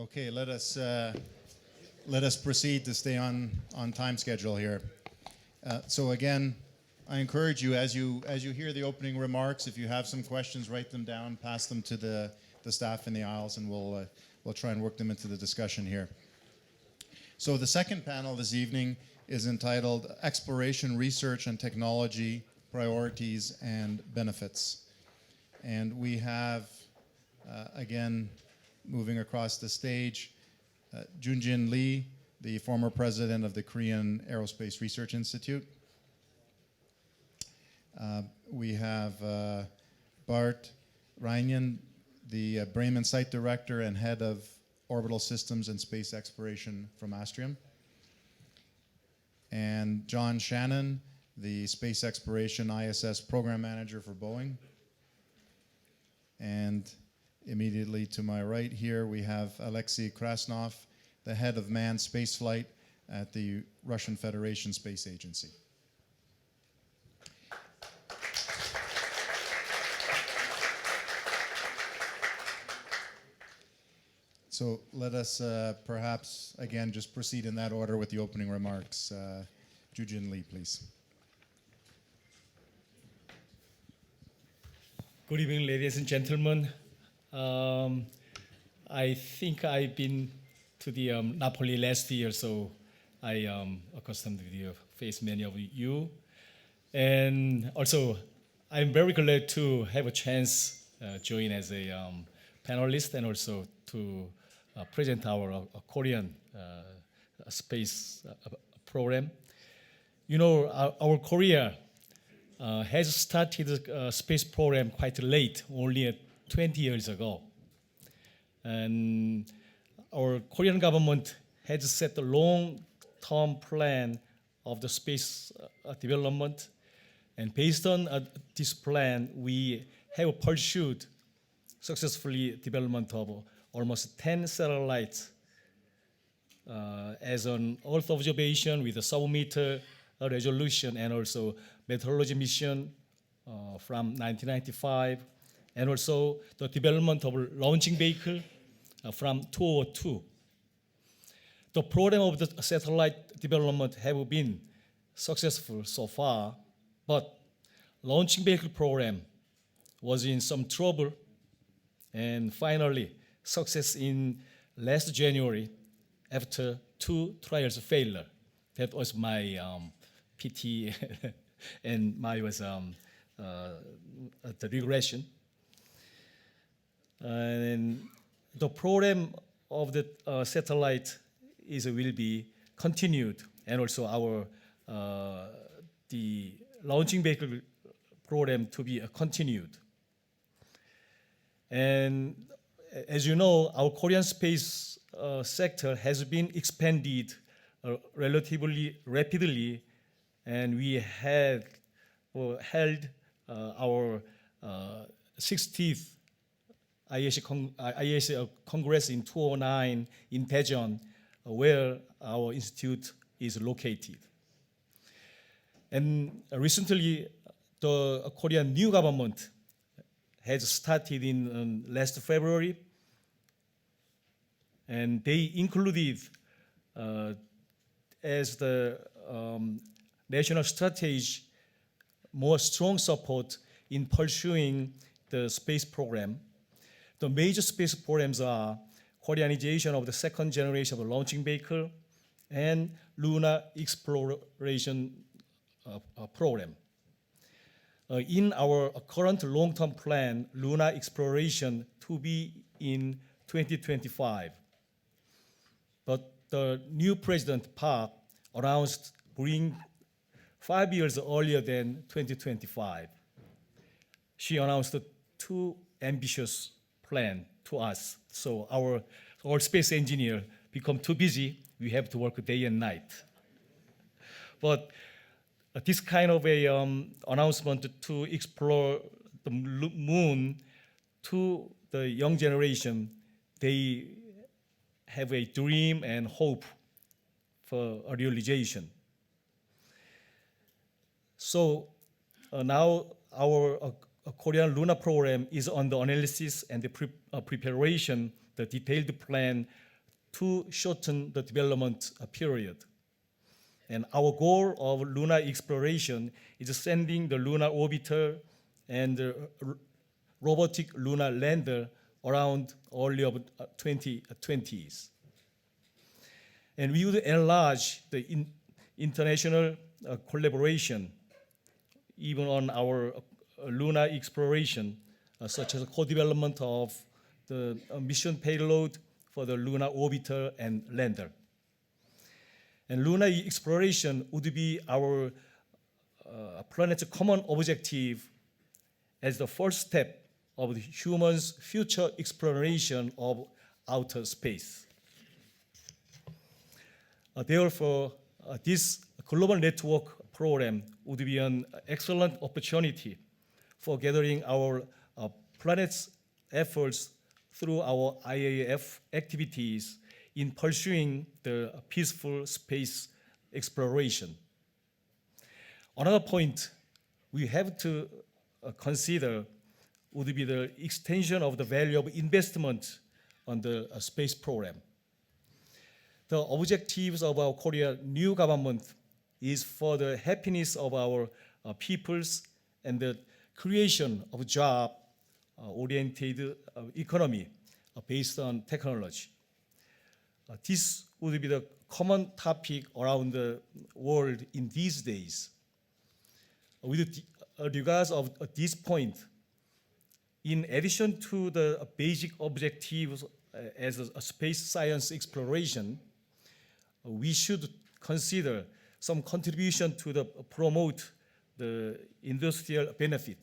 Okay, let us proceed to stay on time schedule here. So again, I encourage you as you hear the opening remarks, if you have some questions, write them down, pass them to the staff in the aisles, and we'll try and work them into the discussion here. So the second panel this evening is entitled Exploration, Research and Technology, Priorities and Benefits. And we have, again, moving across the stage, Junjin Lee, the former president of the Korean Aerospace Research Institute. We have Bart Reinian, the Bremen site director and head of orbital systems and space exploration from Astrium. And John Shannon, the space exploration ISS program manager for Boeing. And immediately to my right here, we have Alexei Krasnov, the head of manned spaceflight at the Russian Federation Space Agency. So let us perhaps, again, just proceed in that order with the opening remarks. Junjin Lee, please. Good evening, ladies and gentlemen. I think I've been to the Napoli last year, so I am accustomed to face many of you. And also, I'm very glad to have a chance join as a panelist and also to present our Korean space program. You know, our Korea has started a space program quite late, only 20 years ago. And our Korean government has set a long-term plan of the space development. And based on this plan, we have pursued successfully development of almost 10 satellites as an Earth observation with a sub-meter resolution and also meteorology mission from 1995, and also the development of launching vehicle from 2002. The program of the satellite development have been successful so far, but launching vehicle program was in some trouble, and finally success in last January after 2 trials failure. That was my PT and my was the regression. And the program of the satellite will be continued, and also our the launching vehicle program to be continued. And as you know, our Korean space sector has been expanded relatively rapidly, and we had held our 60th IAF Congress in 2009 in Daejeon, where our institute is located. And recently, the Korean new government has started in last February, and they included as the national strategy more strong support in pursuing the space program. The major space programs are Koreanization of the second generation of launching vehicle and lunar exploration program. In our current long-term plan, lunar exploration to be in 2025. But the new President Park announced bring 5 years earlier than 2025. She announced two ambitious plans to us. So our space engineer become too busy. We have to work day and night. But this kind of a announcement to explore the moon to the young generation, they have a dream and hope for a realization. So now our Korean lunar program is on the analysis and the preparation, the detailed plan to shorten the development period. And our goal of lunar exploration is sending the lunar orbiter and the robotic lunar lander around early of 2020s. And we would enlarge the international collaboration even on our lunar exploration, such as co-development of the mission payload for the lunar orbiter and lander. And lunar exploration would be our planet's common objective as the first step of the human's future exploration of outer space. Therefore, this global network program would be an excellent opportunity for gathering our planet's efforts through our IAF activities in pursuing the peaceful space exploration. Another point we have to consider would be the extension of the value of investment on the space program. The objectives of our Korean new government is for the happiness of our peoples and the creation of job-oriented economy based on technology. This would be the common topic around the world in these days. With regards of this point, in addition to the basic objectives as a space science exploration, we should consider some contribution to the promote the industrial benefit.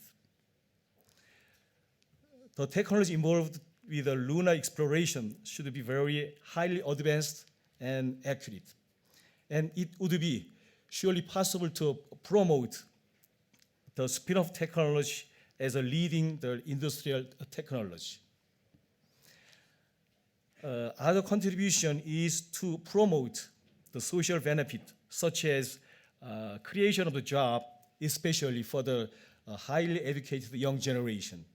The technology involved with the lunar exploration should be very highly advanced and accurate. And it would be surely possible to promote the spin-off technology as a leading the industrial technology. Other contribution is to promote the social benefit, such as creation of the job, especially for the highly educated young generation.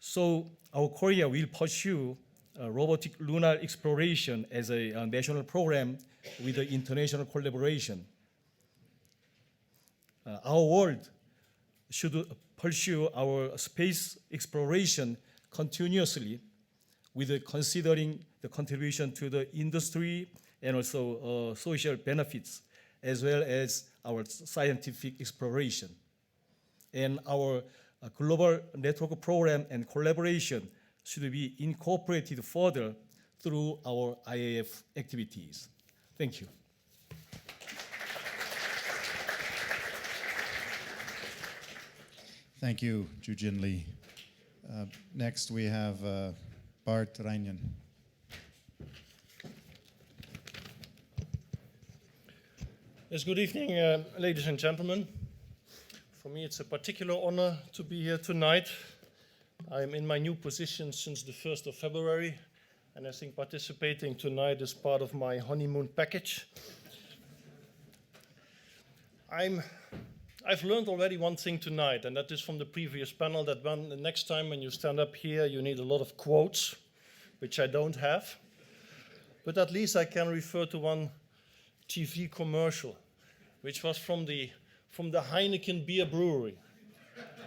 So our Korea will pursue robotic lunar exploration as a national program with the international collaboration. Our world should pursue our space exploration continuously with considering the contribution to the industry and also social benefits, as well as our scientific exploration. And our global network program and collaboration should be incorporated further through our IAF activities. Thank you. Thank you, Joo-Jin Lee. Next, we have Bart Reinian. Yes, good evening, ladies and gentlemen. For me, it's a particular honor to be here tonight. I'm in my new position since the 1st of February, and I think participating tonight is part of my honeymoon package. I've learned already one thing tonight, and that is from the previous panel, that the next time when you stand up here, you need a lot of quotes, which I don't have. But at least I can refer to one TV commercial, which was from the Heineken beer brewery.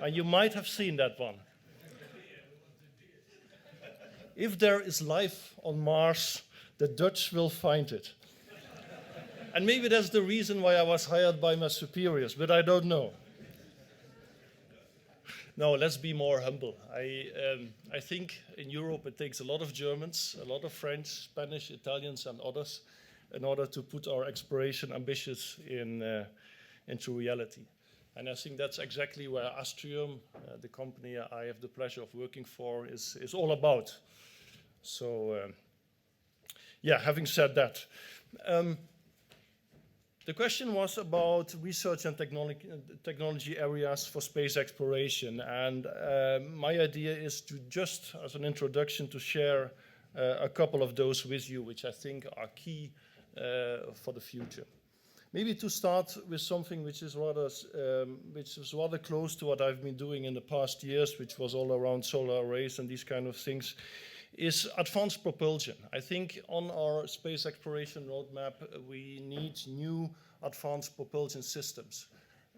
And you might have seen that one. If there is life on Mars, the Dutch will find it. And maybe that's the reason why I was hired by my superiors, but I don't know. No, let's be more humble. I think in Europe it takes a lot of Germans, a lot of French, Spanish, Italians, and others in order to put our exploration ambitions into reality. And I think that's exactly where Astrium, the company I have the pleasure of working for, is all about. So, yeah, having said that, the question was about research and technology areas for space exploration. And my idea is to just, as an introduction, to share a couple of those with you, which I think are key for the future. Maybe to start with something which is rather close to what I've been doing in the past years, which was all around solar arrays and these kind of things, is advanced propulsion. I think on our space exploration roadmap, we need new advanced propulsion systems.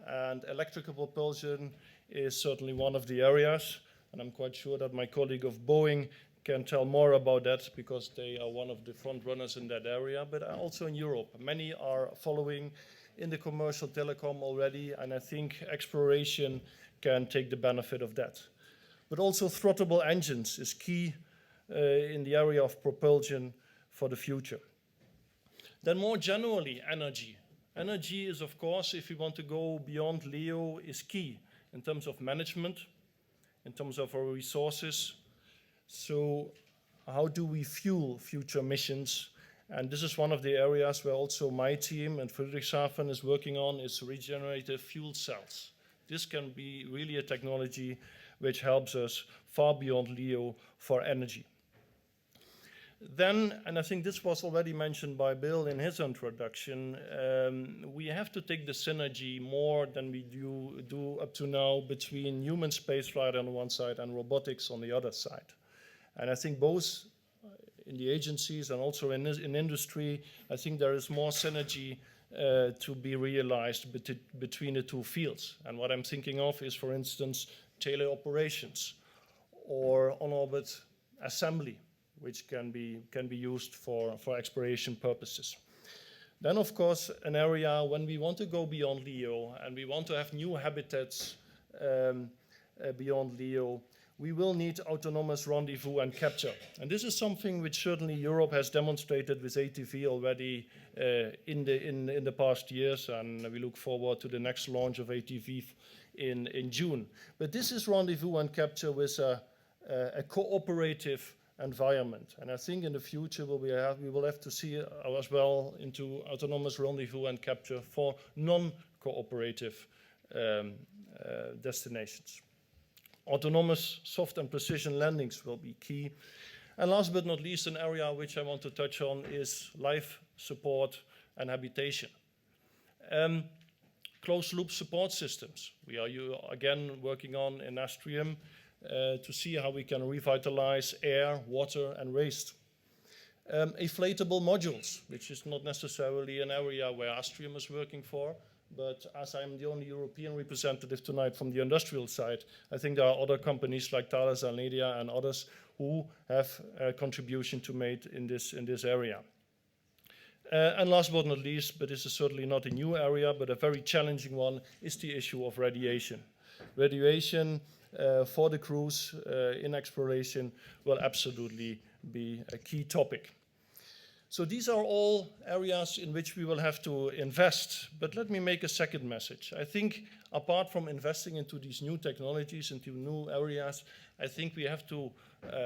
And electrical propulsion is certainly one of the areas, and I'm quite sure that my colleague of Boeing can tell more about that because they are one of the front runners in that area, but also in Europe. Many are following in the commercial telecom already, and I think exploration can take the benefit of that. But also throttleable engines is key in the area of propulsion for the future. Then more generally, energy. Energy is, of course, if we want to go beyond LEO, is key in terms of management, in terms of our resources. So how do we fuel future missions? And this is one of the areas where also my team and Friedrichshafen is working on is regenerative fuel cells. This can be really a technology which helps us far beyond LEO for energy. Then, and I think this was already mentioned by Bill in his introduction, we have to take the synergy more than we do up to now between human spaceflight on one side and robotics on the other side. And I think both in the agencies and also in industry, I think there is more synergy to be realized between the two fields. And what I'm thinking of is, for instance, teleoperations or on-orbit assembly, which can be used for exploration purposes. Then, of course, an area when we want to go beyond LEO and we want to have new habitats beyond LEO, we will need autonomous rendezvous and capture. And this is something which certainly Europe has demonstrated with ATV already in the past years, and we look forward to the next launch of ATV in June. But this is rendezvous and capture with a cooperative environment. And I think in the future we will have to see as well into autonomous rendezvous and capture for non-cooperative destinations. Autonomous soft and precision landings will be key. And last but not least, an area which I want to touch on is life support and habitation. Closed loop support systems. We are again working on in Astrium to see how we can revitalize air, water, and waste. Inflatable modules, which is not necessarily an area where Astrium is working for, but as I'm the only European representative tonight from the industrial side, I think there are other companies like Thales, Almedia, and others who have a contribution to make in this area. And last but not least, but this is certainly not a new area, but a very challenging one, is the issue of radiation. Radiation for the crews in exploration will absolutely be a key topic. So these are all areas in which we will have to invest. But let me make a second message. I think apart from investing into these new technologies, into new areas, I think we have to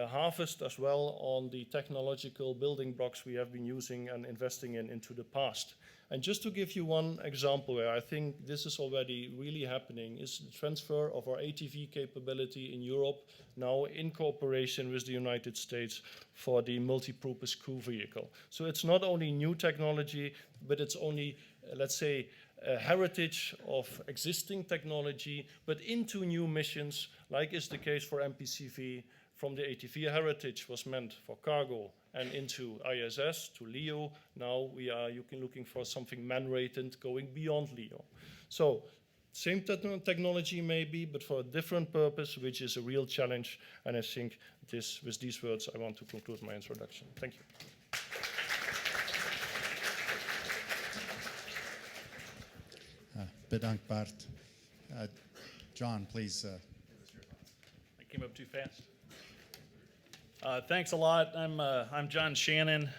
harvest as well on the technological building blocks we have been using and investing into the past. And just to give you one example where I think this is already really happening is the transfer of our ATV capability in Europe now in cooperation with the United States for the multi-purpose crew vehicle. So it's not only new technology, but it's only, let's say, a heritage of existing technology, but into new missions, like is the case for MPCV. From the ATV heritage was meant for cargo and into ISS to LEO. Now we are looking for something man-rated going beyond LEO. So same technology maybe, but for a different purpose, which is a real challenge. And I think with these words, I want to conclude my introduction. Thank you. Bedankt, Bart. John, please. I came up too fast. Thanks a lot. I'm John Shannon.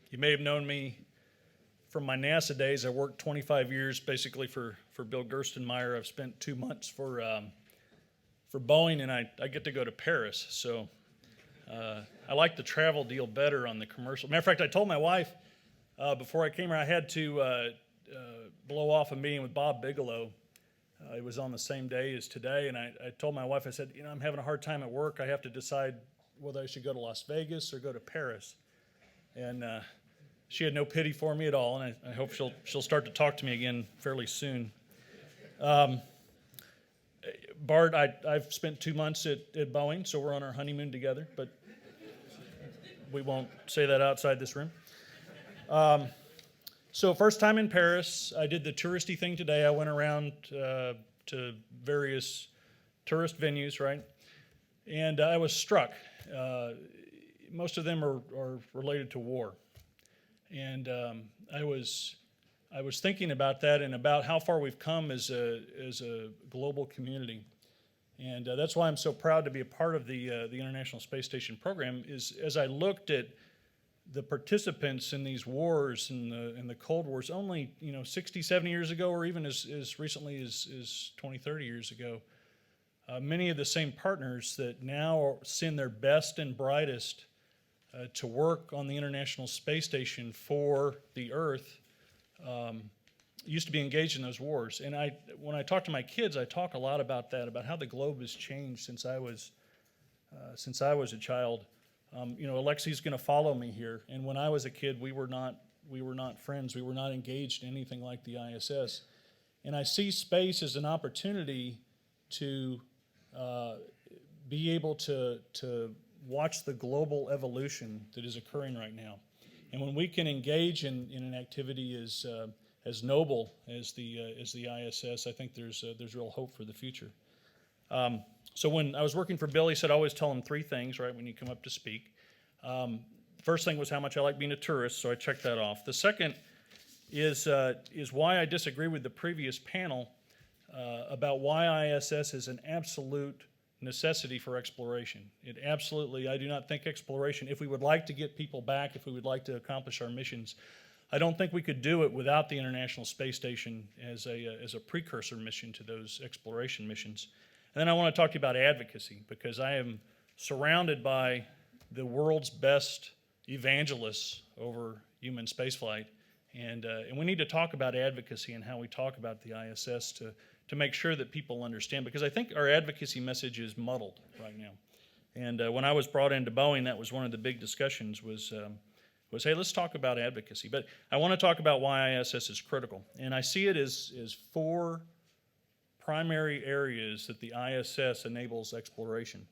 You may have known me from my NASA days. I worked 25 years basically for Bill Gerstenmaier. I've spent 2 months for Boeing, and I get to go to Paris. So I like the travel deal better on the commercial. Matter of fact, I told my wife before I came here I had to blow off a meeting with Bob Bigelow. It was on the same day as today, and I told my wife, I said, I'm having a hard time at work. I have to decide whether I should go to Las Vegas or go to Paris. And she had no pity for me at all, and I hope she'll start to talk to me again fairly soon. Bart, I've spent 2 months at Boeing, so we're on our honeymoon together, but we won't say that outside this room. So first time in Paris, I did the touristy thing today. I went around to various tourist venues, right? And I was struck. Most of them are related to war. And I was thinking about that and about how far we've come as a global community. And that's why I'm so proud to be a part of the International Space Station program, is as I looked at the participants in these wars and the Cold Wars only 60, 70 years ago, or even as recently as 20, 30 years ago, many of the same partners that now send their best and brightest to work on the International Space Station for the Earth used to be engaged in those wars. And when I talk to my kids, I talk a lot about that, about how the globe has changed since I was a child. Alexi's going to follow me here. And when I was a kid, we were not friends. We were not engaged in anything like the ISS. And I see space as an opportunity to be able to watch the global evolution that is occurring right now. And when we can engage in an activity as noble as the ISS, I think there's real hope for the future. So when I was working for Bill, he said I always tell him 3 things, right, when you come up to speak. First thing was how much I like being a tourist, so I checked that off. The second is why I disagree with the previous panel about why ISS is an absolute necessity for exploration. I do not think exploration, if we would like to get people back, if we would like to accomplish our missions, I don't think we could do it without the International Space Station as a precursor mission to those exploration missions. And then I want to talk to you about advocacy, because I am surrounded by the world's best evangelists over human spaceflight, and we need to talk about advocacy and how we talk about the ISS to make sure that people understand, because I think our advocacy message is muddled right now. And when I was brought into Boeing, that was one of the big discussions was hey, let's talk about advocacy. But I want to talk about why ISS is critical. And I see it as 4 primary areas that the ISS enables exploration.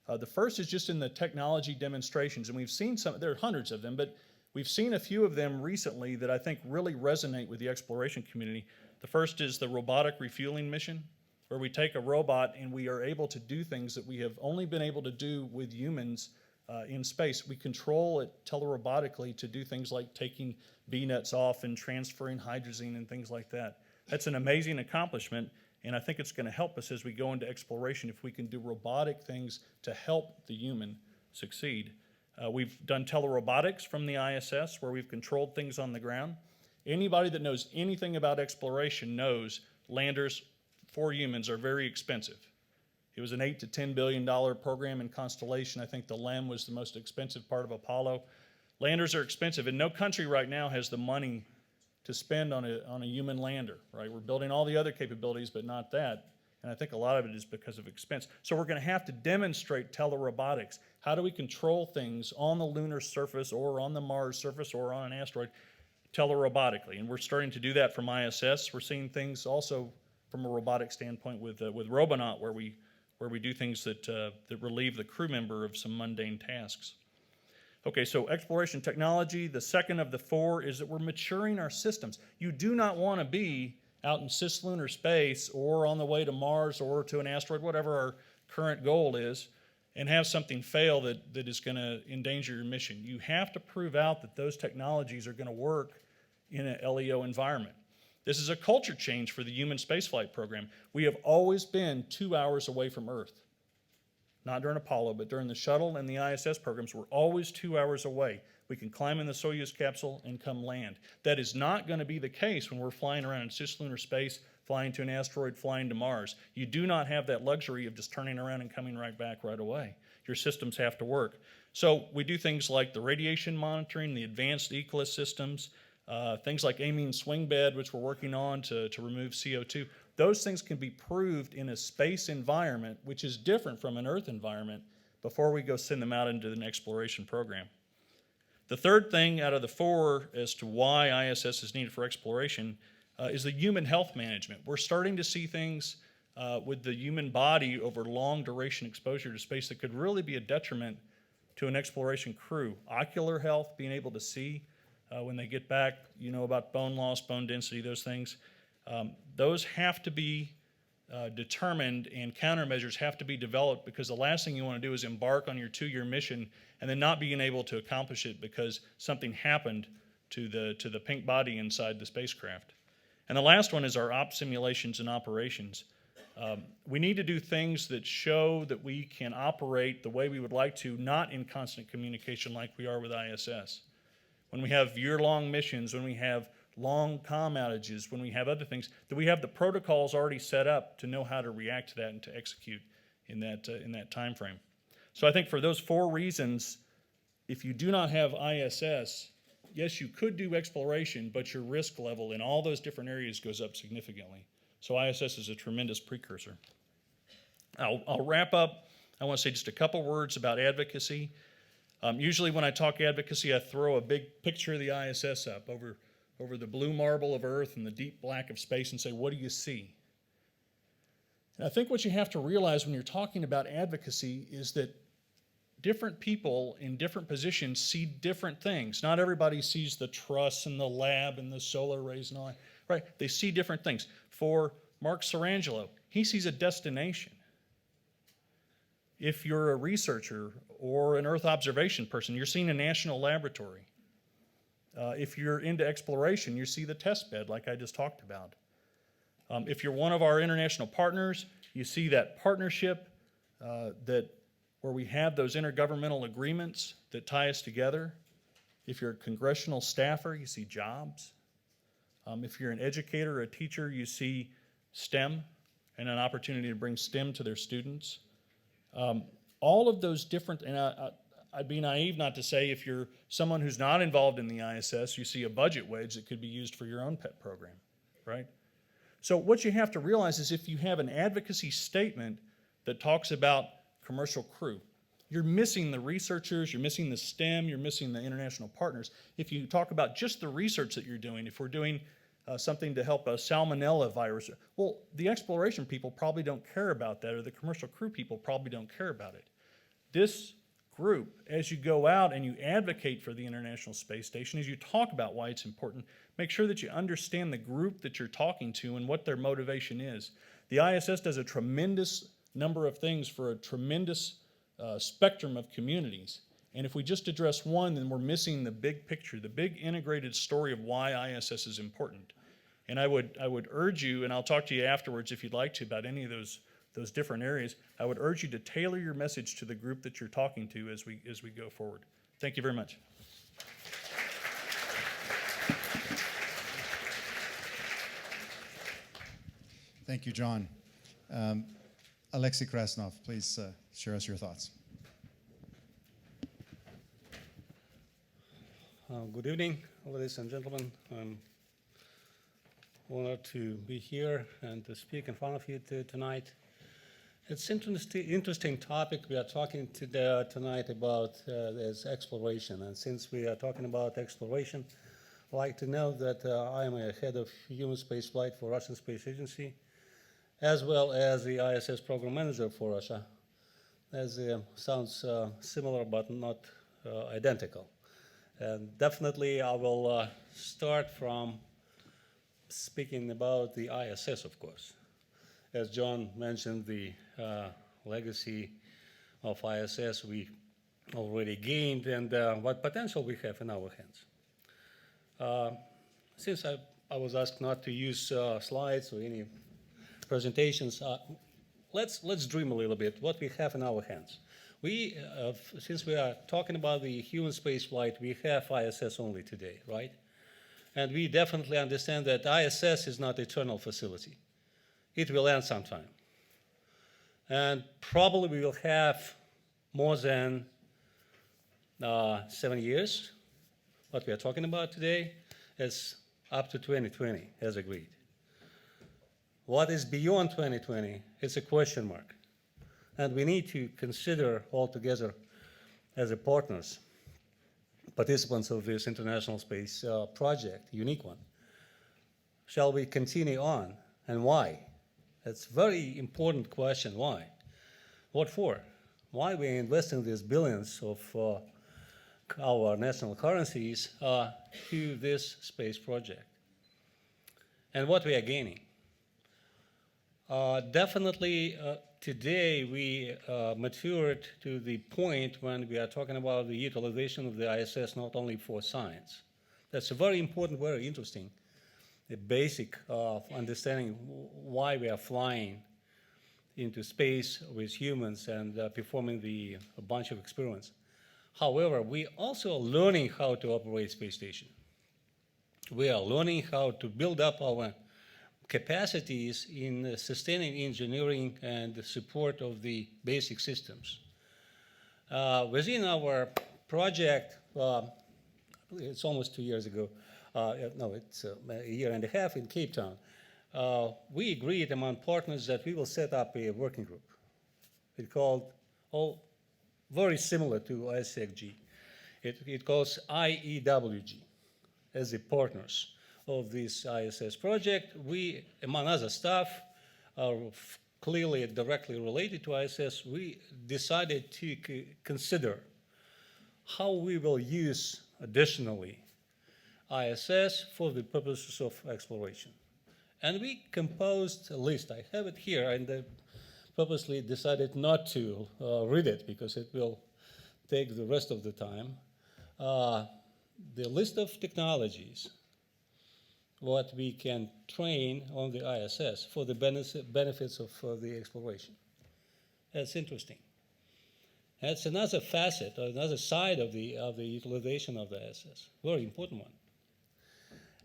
The first is just in the technology demonstrations, and we've seen some, there are hundreds of them, but we've seen a few of them recently that I think really resonate with the exploration community. The first is the robotic refueling mission, where we take a robot and we are able to do things that we have only been able to do with humans in space. We control it telerobotically to do things like taking B-nuts off and transferring hydrazine and things like that. That's an amazing accomplishment, and I think it's going to help us as we go into exploration if we can do robotic things to help the human succeed. We've done telerobotics from the ISS, where we've controlled things on the ground. Anybody that knows anything about exploration knows landers for humans are very expensive. It was an $8 to $10 billion program in Constellation. I think the LEM was the most expensive part of Apollo. Landers are expensive, and no country right now has the money to spend on a human lander, right? We're building all the other capabilities, but not that. And I think a lot of it is because of expense. So we're going to have to demonstrate telerobotics. How do we control things on the lunar surface or on the Mars surface or on an asteroid telerobotically? And we're starting to do that from ISS. We're seeing things also from a robotic standpoint with Robonaut, where we do things that relieve the crew member of some mundane tasks. Okay, so exploration technology. The second of the 4 is that we're maturing our systems. You do not want to be out in cislunar space or on the way to Mars or to an asteroid, whatever our current goal is, and have something fail that is going to endanger your mission. You have to prove out that those technologies are going to work in an LEO environment. This is a culture change for the human spaceflight program. We have always been 2 hours away from Earth. Not during Apollo, but during the shuttle and the ISS programs, we're always 2 hours away. We can climb in the Soyuz capsule and come land. That is not going to be the case when we're flying around in cislunar space, flying to an asteroid, flying to Mars. You do not have that luxury of just turning around and coming right back right away. Your systems have to work. So we do things like the radiation monitoring, the advanced ECLS systems, things like amine swing bed, which we're working on to remove CO2. Those things can be proved in a space environment, which is different from an Earth environment, before we go send them out into an exploration program. The third thing out of the four as to why ISS is needed for exploration is the human health management. We're starting to see things with the human body over long duration exposure to space that could really be a detriment to an exploration crew. Ocular health, being able to see when they get back, you know about bone loss, bone density, those things. Those have to be determined, and countermeasures have to be developed, because the last thing you want to do is embark on your 2-year mission and then not being able to accomplish it because something happened to the pink body inside the spacecraft. And the last one is our op simulations and operations. We need to do things that show that we can operate the way we would like to, not in constant communication like we are with ISS. When we have year-long missions, when we have long comm outages, when we have other things, that we have the protocols already set up to know how to react to that and to execute in that time frame. So I think for those 4 reasons, if you do not have ISS, yes, you could do exploration, but your risk level in all those different areas goes up significantly. So ISS is a tremendous precursor. I'll wrap up. I want to say just a couple words about advocacy. Usually when I talk advocacy, I throw a big picture of the ISS up over the blue marble of Earth and the deep black of space and say, what do you see? And I think what you have to realize when you're talking about advocacy is that different people in different positions see different things. Not everybody sees the truss and the lab and the solar arrays and all that, right? They see different things. For Mark Sarangelo, he sees a destination. If you're a researcher or an Earth observation person, you're seeing a national laboratory. If you're into exploration, you see the test bed like I just talked about. If you're one of our international partners, you see that partnership where we have those intergovernmental agreements that tie us together. If you're a congressional staffer, you see jobs. If you're an educator or a teacher, you see STEM and an opportunity to bring STEM to their students. All of those different, and I'd be naive not to say if you're someone who's not involved in the ISS, you see a budget wedge that could be used for your own pet program, right? So what you have to realize is if you have an advocacy statement that talks about commercial crew, you're missing the researchers, you're missing the STEM, you're missing the international partners. If you talk about just the research that you're doing, if we're doing something to help a salmonella virus, well, the exploration people probably don't care about that, or the commercial crew people probably don't care about it. This group, as you go out and you advocate for the International Space Station, as you talk about why it's important, make sure that you understand the group that you're talking to and what their motivation is. The ISS does a tremendous number of things for a tremendous spectrum of communities. And if we just address one, then we're missing the big picture, the big integrated story of why ISS is important. And I would urge you, and I'll talk to you afterwards if you'd like to about any of those different areas, I would urge you to tailor your message to the group that you're talking to as we go forward. Thank you very much. Thank you, John. Alexei Krasnov, please share us your thoughts. Good evening, ladies and gentlemen. I'm honored to be here and to speak in front of you tonight. It's an interesting topic we are talking tonight about is exploration. And since we are talking about exploration, I'd like to know that I am a head of human spaceflight for Russian Space Agency, as well as the ISS program manager for Russia. As sounds similar but not identical. And definitely I will start from speaking about the ISS, of course. As John mentioned, the legacy of ISS we already gained and what potential we have in our hands. Since I was asked not to use slides or any presentations, let's dream a little bit what we have in our hands. We, since we are talking about the human space flight, we have ISS only today, right? And we definitely understand that ISS is not an eternal facility. It will end sometime. And probably we will have more than 7 years. What we are talking about today is up to 2020, as agreed. What is beyond 2020 is a question mark. And we need to consider all together as a partners, participants of this international space project, unique one. Shall we continue on, and why? That's a very important question, why? What for? Why we are investing these billions of our national currencies to this space project? And what we are gaining? Definitely today we matured to the point when we are talking about the utilization of the ISS not only for science. That's a very important, very interesting, a basic understanding why we are flying into space with humans and performing a bunch of experiments. However, we also are learning how to operate space station. We are learning how to build up our capacities in sustaining engineering and the support of the basic systems. Within our project, it's almost 2 years ago, no, it's a year and a half in Cape Town, we agreed among partners that we will set up a working group. It's called, very similar to ISECG. It calls IEWG as the partners of this ISS project. We, among other stuff, are clearly directly related to ISS. We decided to consider how we will use additionally ISS for the purposes of exploration. And we composed a list. I have it here, and I purposely decided not to read it because it will take the rest of the time. The list of technologies what we can train on the ISS for the benefits of the exploration. That's interesting. That's another facet, or another side of the utilization of the ISS. Very important one.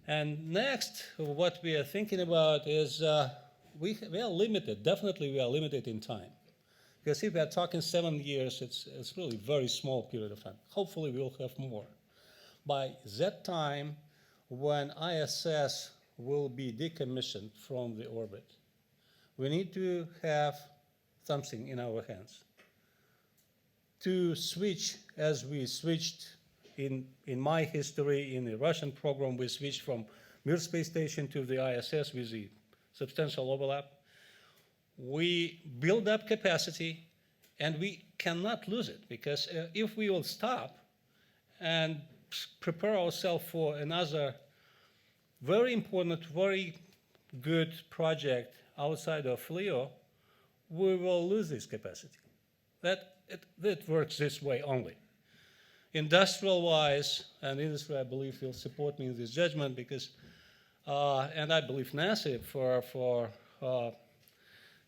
And next, what we are thinking about is we are limited. Definitely, we are limited in time. Because if we are talking 7 years, it's really a very small period of time. Hopefully, we will have more. By that time, when ISS will be decommissioned from the orbit, we need to have something in our hands to switch, as we switched in my history in the Russian program. We switched from Mir space station to the ISS with the substantial overlap. We build up capacity, and we cannot lose it, because if we will stop and prepare ourselves for another very important, very good project outside of LEO, we will lose this capacity. That works this way only. Industrial-wise, and industry, I believe, will support me in this judgment, because, and I believe NASA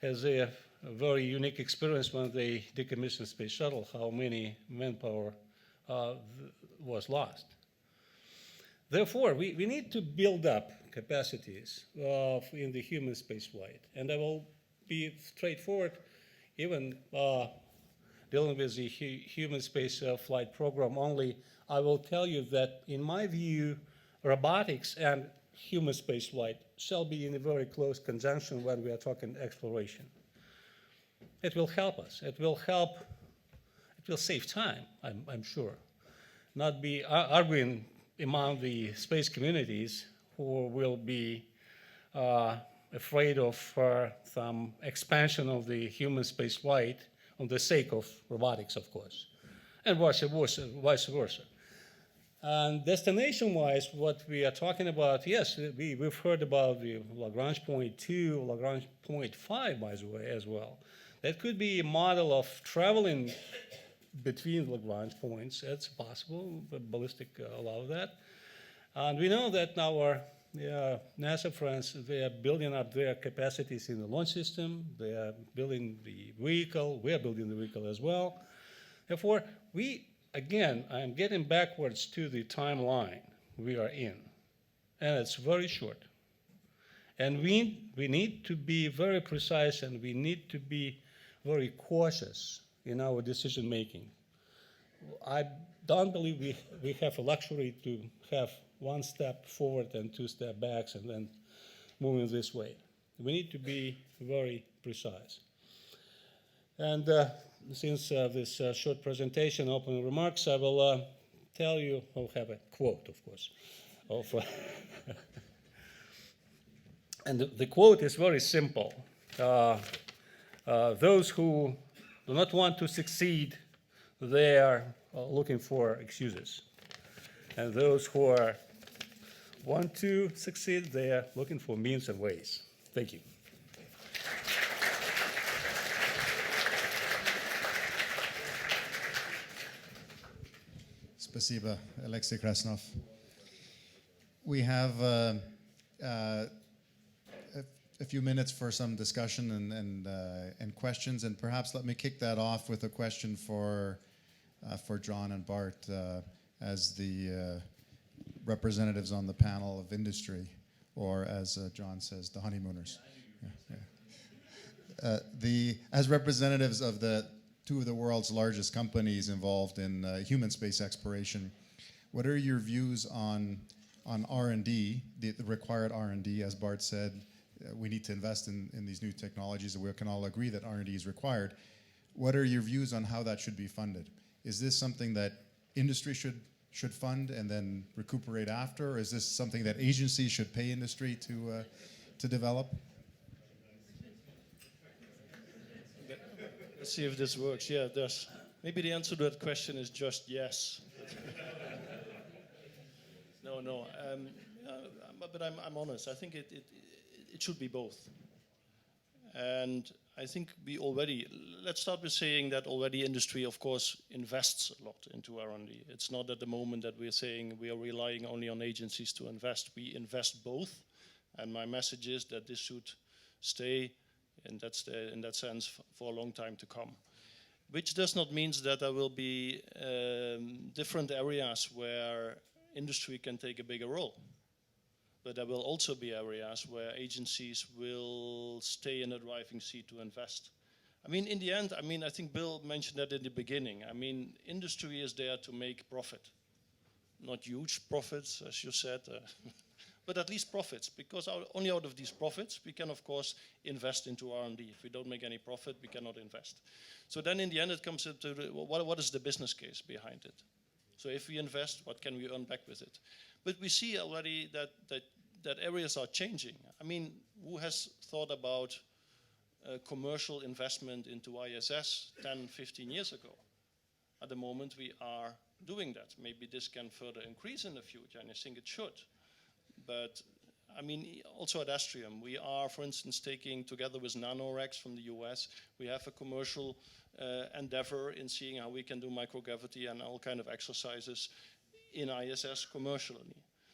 has a very unique experience when they decommissioned Space Shuttle, how many manpower was lost. Therefore, we need to build up capacities in the human space flight. And I will be straightforward, even dealing with the human space flight program only. I will tell you that, in my view, robotics and human space flight shall be in a very close conjunction when we are talking exploration. It will help us. It will save time, I'm sure. Not be arguing among the space communities who will be afraid of some expansion of the human space flight on the sake of robotics, of course, and vice versa. And destination-wise, what we are talking about, yes, we've heard about the Lagrange point 2, Lagrange point 5, by the way, as well. That could be a model of traveling between Lagrange points. That's possible, but ballistic allow that. And we know that now our NASA friends, they are building up their capacities in the launch system. They are building the vehicle. We are building the vehicle as well. Therefore, again, I'm getting backwards to the timeline we are in, and it's very short. And we need to be very precise, and we need to be very cautious in our decision making. I don't believe we have a luxury to have one step forward and two steps back and then moving this way. We need to be very precise. And since this short presentation, opening remarks, I will tell you, I'll have a quote, of course. And the quote is very simple. Those who do not want to succeed, they are looking for excuses. And those who want to succeed, they are looking for means and ways. Thank you. Spasiba, Alexei Krasnov. We have a few minutes for some discussion and questions, and perhaps let me kick that off with a question for John and Bart as the representatives on the panel of industry, or as John says, the honeymooners. As representatives of two of the world's largest companies involved in human space exploration, what are your views on R&D, the required R&D? As Bart said, we need to invest in these new technologies, and we can all agree that R&D is required. What are your views on how that should be funded? Is this something that industry should fund and then recuperate after, or is this something that agencies should pay industry to develop? Let's see if this works. Yeah, it does. Maybe the answer to that question is just yes. No. But I'm honest. I think it should be both. And I think let's start with saying that already industry, of course, invests a lot into R&D. It's not at the moment that we're saying we are relying only on agencies to invest. We invest both. And my message is that this should stay in that sense for a long time to come. Which does not mean that there will be different areas where industry can take a bigger role. But there will also be areas where agencies will stay in the driving seat to invest. I mean, in the end, I think Bill mentioned that in the beginning. I mean, industry is there to make profit. Not huge profits, as you said, but at least profits, because only out of these profits, we can, of course, invest into R&D. If we don't make any profit, we cannot invest. So then in the end, it comes to what is the business case behind it? So if we invest, what can we earn back with it? But we see already that areas are changing. I mean, who has thought about commercial investment into ISS 10, 15 years ago? At the moment, we are doing that. Maybe this can further increase in the future, and I think it should. But I mean, also at Astrium, we are, for instance, taking together with NanoRex from the US, we have a commercial endeavor in seeing how we can do microgravity and all kind of exercises in ISS commercially.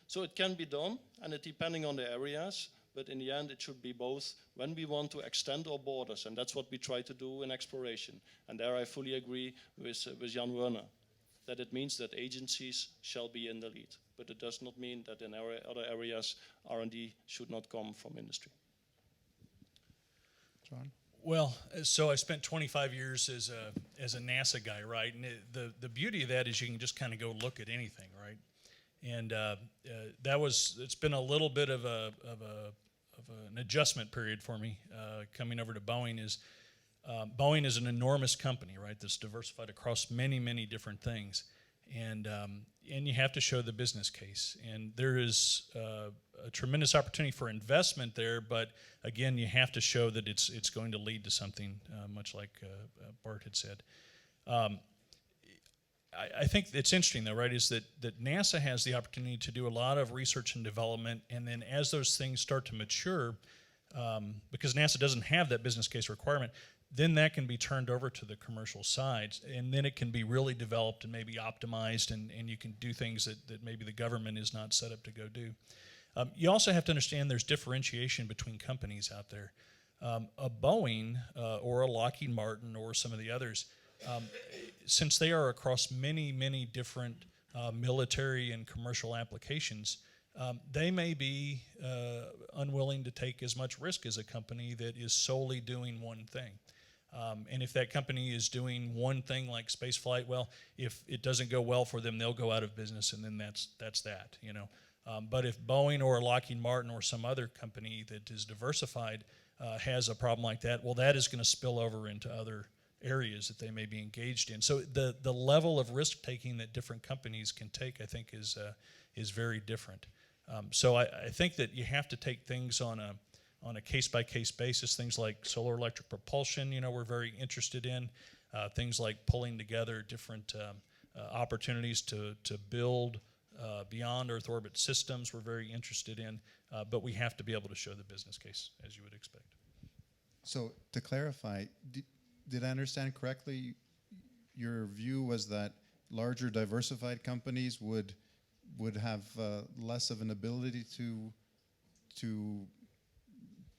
So it can be done, and it depending on the areas, but in the end it should be both when we want to extend our borders, and that's what we try to do in exploration. And there I fully agree with Jan Werner, that it means that agencies shall be in the lead. But it does not mean that in other areas R&D should not come from industry. John? Well, so I spent 25 years as a NASA guy, right? And the beauty of that is you can just kind of go look at anything, right? And it's been a little bit of an adjustment period for me coming over to Boeing. Boeing is an enormous company, right? That's diversified across many, many different things. And you have to show the business case. And there is a tremendous opportunity for investment there, but again, you have to show that it's going to lead to something, much like Bart had said. I think it's interesting though, right, is that NASA has the opportunity to do a lot of research and development, and then as those things start to mature, because NASA doesn't have that business case requirement, then that can be turned over to the commercial side, and then it can be really developed and maybe optimized, and you can do things that maybe the government is not set up to go do. You also have to understand there's differentiation between companies out there. A Boeing or a Lockheed Martin or some of the others, since they are across many, many different military and commercial applications, they may be unwilling to take as much risk as a company that is solely doing one thing. And if that company is doing one thing like spaceflight, well, if it doesn't go well for them, they'll go out of business, and then that's that, you know. But if Boeing or Lockheed Martin or some other company that is diversified has a problem like that, well, that is going to spill over into other areas that they may be engaged in. So the level of risk taking that different companies can take, I think, is very different. So I think that you have to take things on a case-by-case basis. Things like solar electric propulsion, you know, we're very interested in. Things like pulling together different opportunities to build beyond Earth orbit systems, we're very interested in. But we have to be able to show the business case, as you would expect. So to clarify, did I understand correctly? Your view was that larger diversified companies would have less of an ability to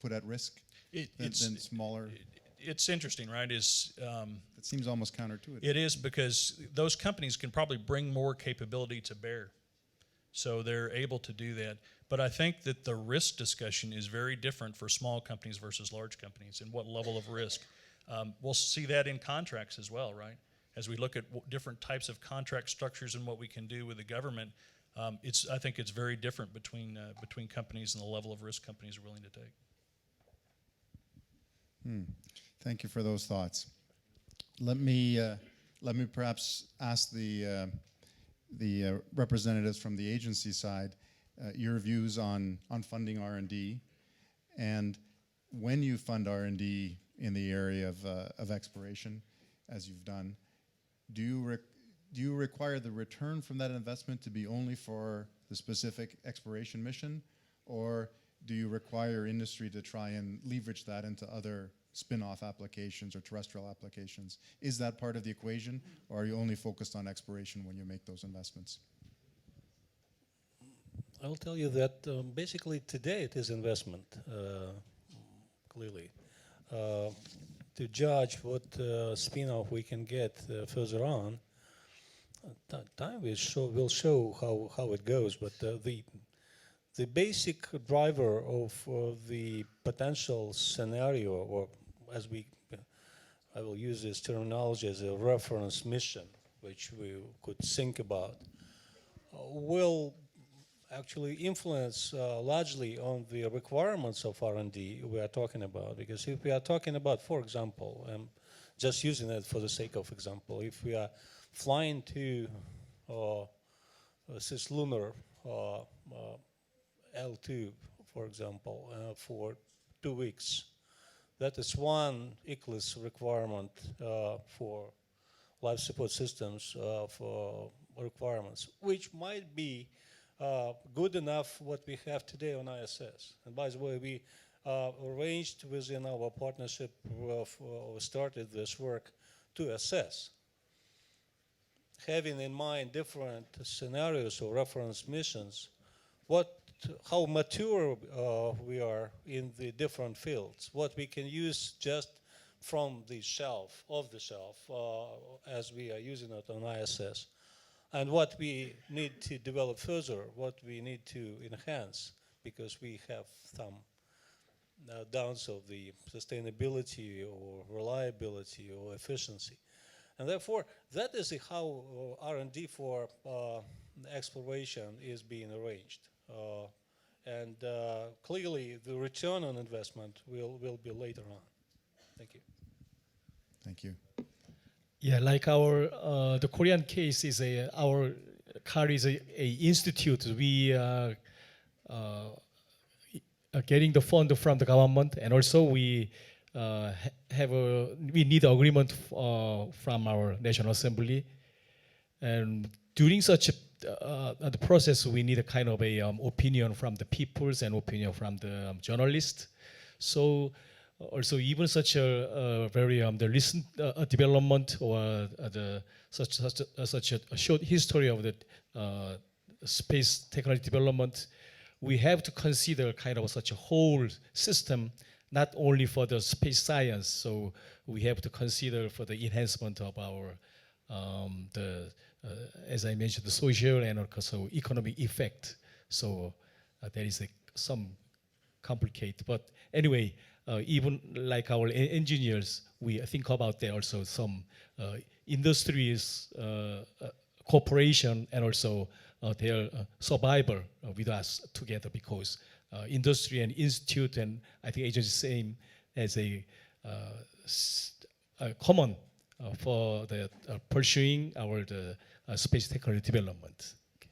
put at risk than smaller. It's interesting, right? It seems almost counterintuitive. It is, because those companies can probably bring more capability to bear, so they're able to do that. But I think that the risk discussion is very different for small companies versus large companies, and what level of risk. We'll see that in contracts as well, right? As we look at different types of contract structures and what we can do with the government, I think it's very different between companies and the level of risk companies are willing to take. Thank you for those thoughts. Let me perhaps ask the representatives from the agency side your views on funding R&D, and when you fund R&D in the area of exploration, as you've done, do you require the return from that investment to be only for the specific exploration mission, or do you require industry to try and leverage that into other spin-off applications or terrestrial applications? Is that part of the equation, or are you only focused on exploration when you make those investments? I'll tell you that basically today it is investment, clearly. To judge what spin-off we can get further on, time will show how it goes, but the basic driver of the potential scenario, or I will use this terminology as a reference mission, which we could think about, will actually influence largely on the requirements of R&D we are talking about. Because if we are talking about, for example, just using it for the sake of example, if we are flying to cislunar L2, for example, for 2 weeks, that is one ECLIS requirement for life support systems for requirements, which might be good enough what we have today on ISS. And by the way, we arranged within our partnership, started this work to assess, having in mind different scenarios or reference missions, how mature we are in the different fields, what we can use just from the shelf, off the shelf, as we are using it on ISS, and what we need to develop further, what we need to enhance, because we have some downs of the sustainability or reliability or efficiency. And therefore, that is how R&D for exploration is being arranged. And clearly, the return on investment will be later on. Thank you. Thank you. Yeah, like the Korean case is our CAR is a institute. We are getting the fund from the government, and also we need agreement from our National Assembly. And during such the process, we need a kind of a opinion from the peoples and opinion from the journalists. So also even such a very the recent development or such a short history of the space technology development, we have to consider kind of such a whole system, not only for the space science. So we have to consider for the enhancement of our as I mentioned, the social and also economic effect. So there is some complicated, but anyway, even like our engineers, we think about there also some industries, cooperation, and also their survival with us together, because industry and institute and I think agency same as a common for the pursuing our space technology development. Okay.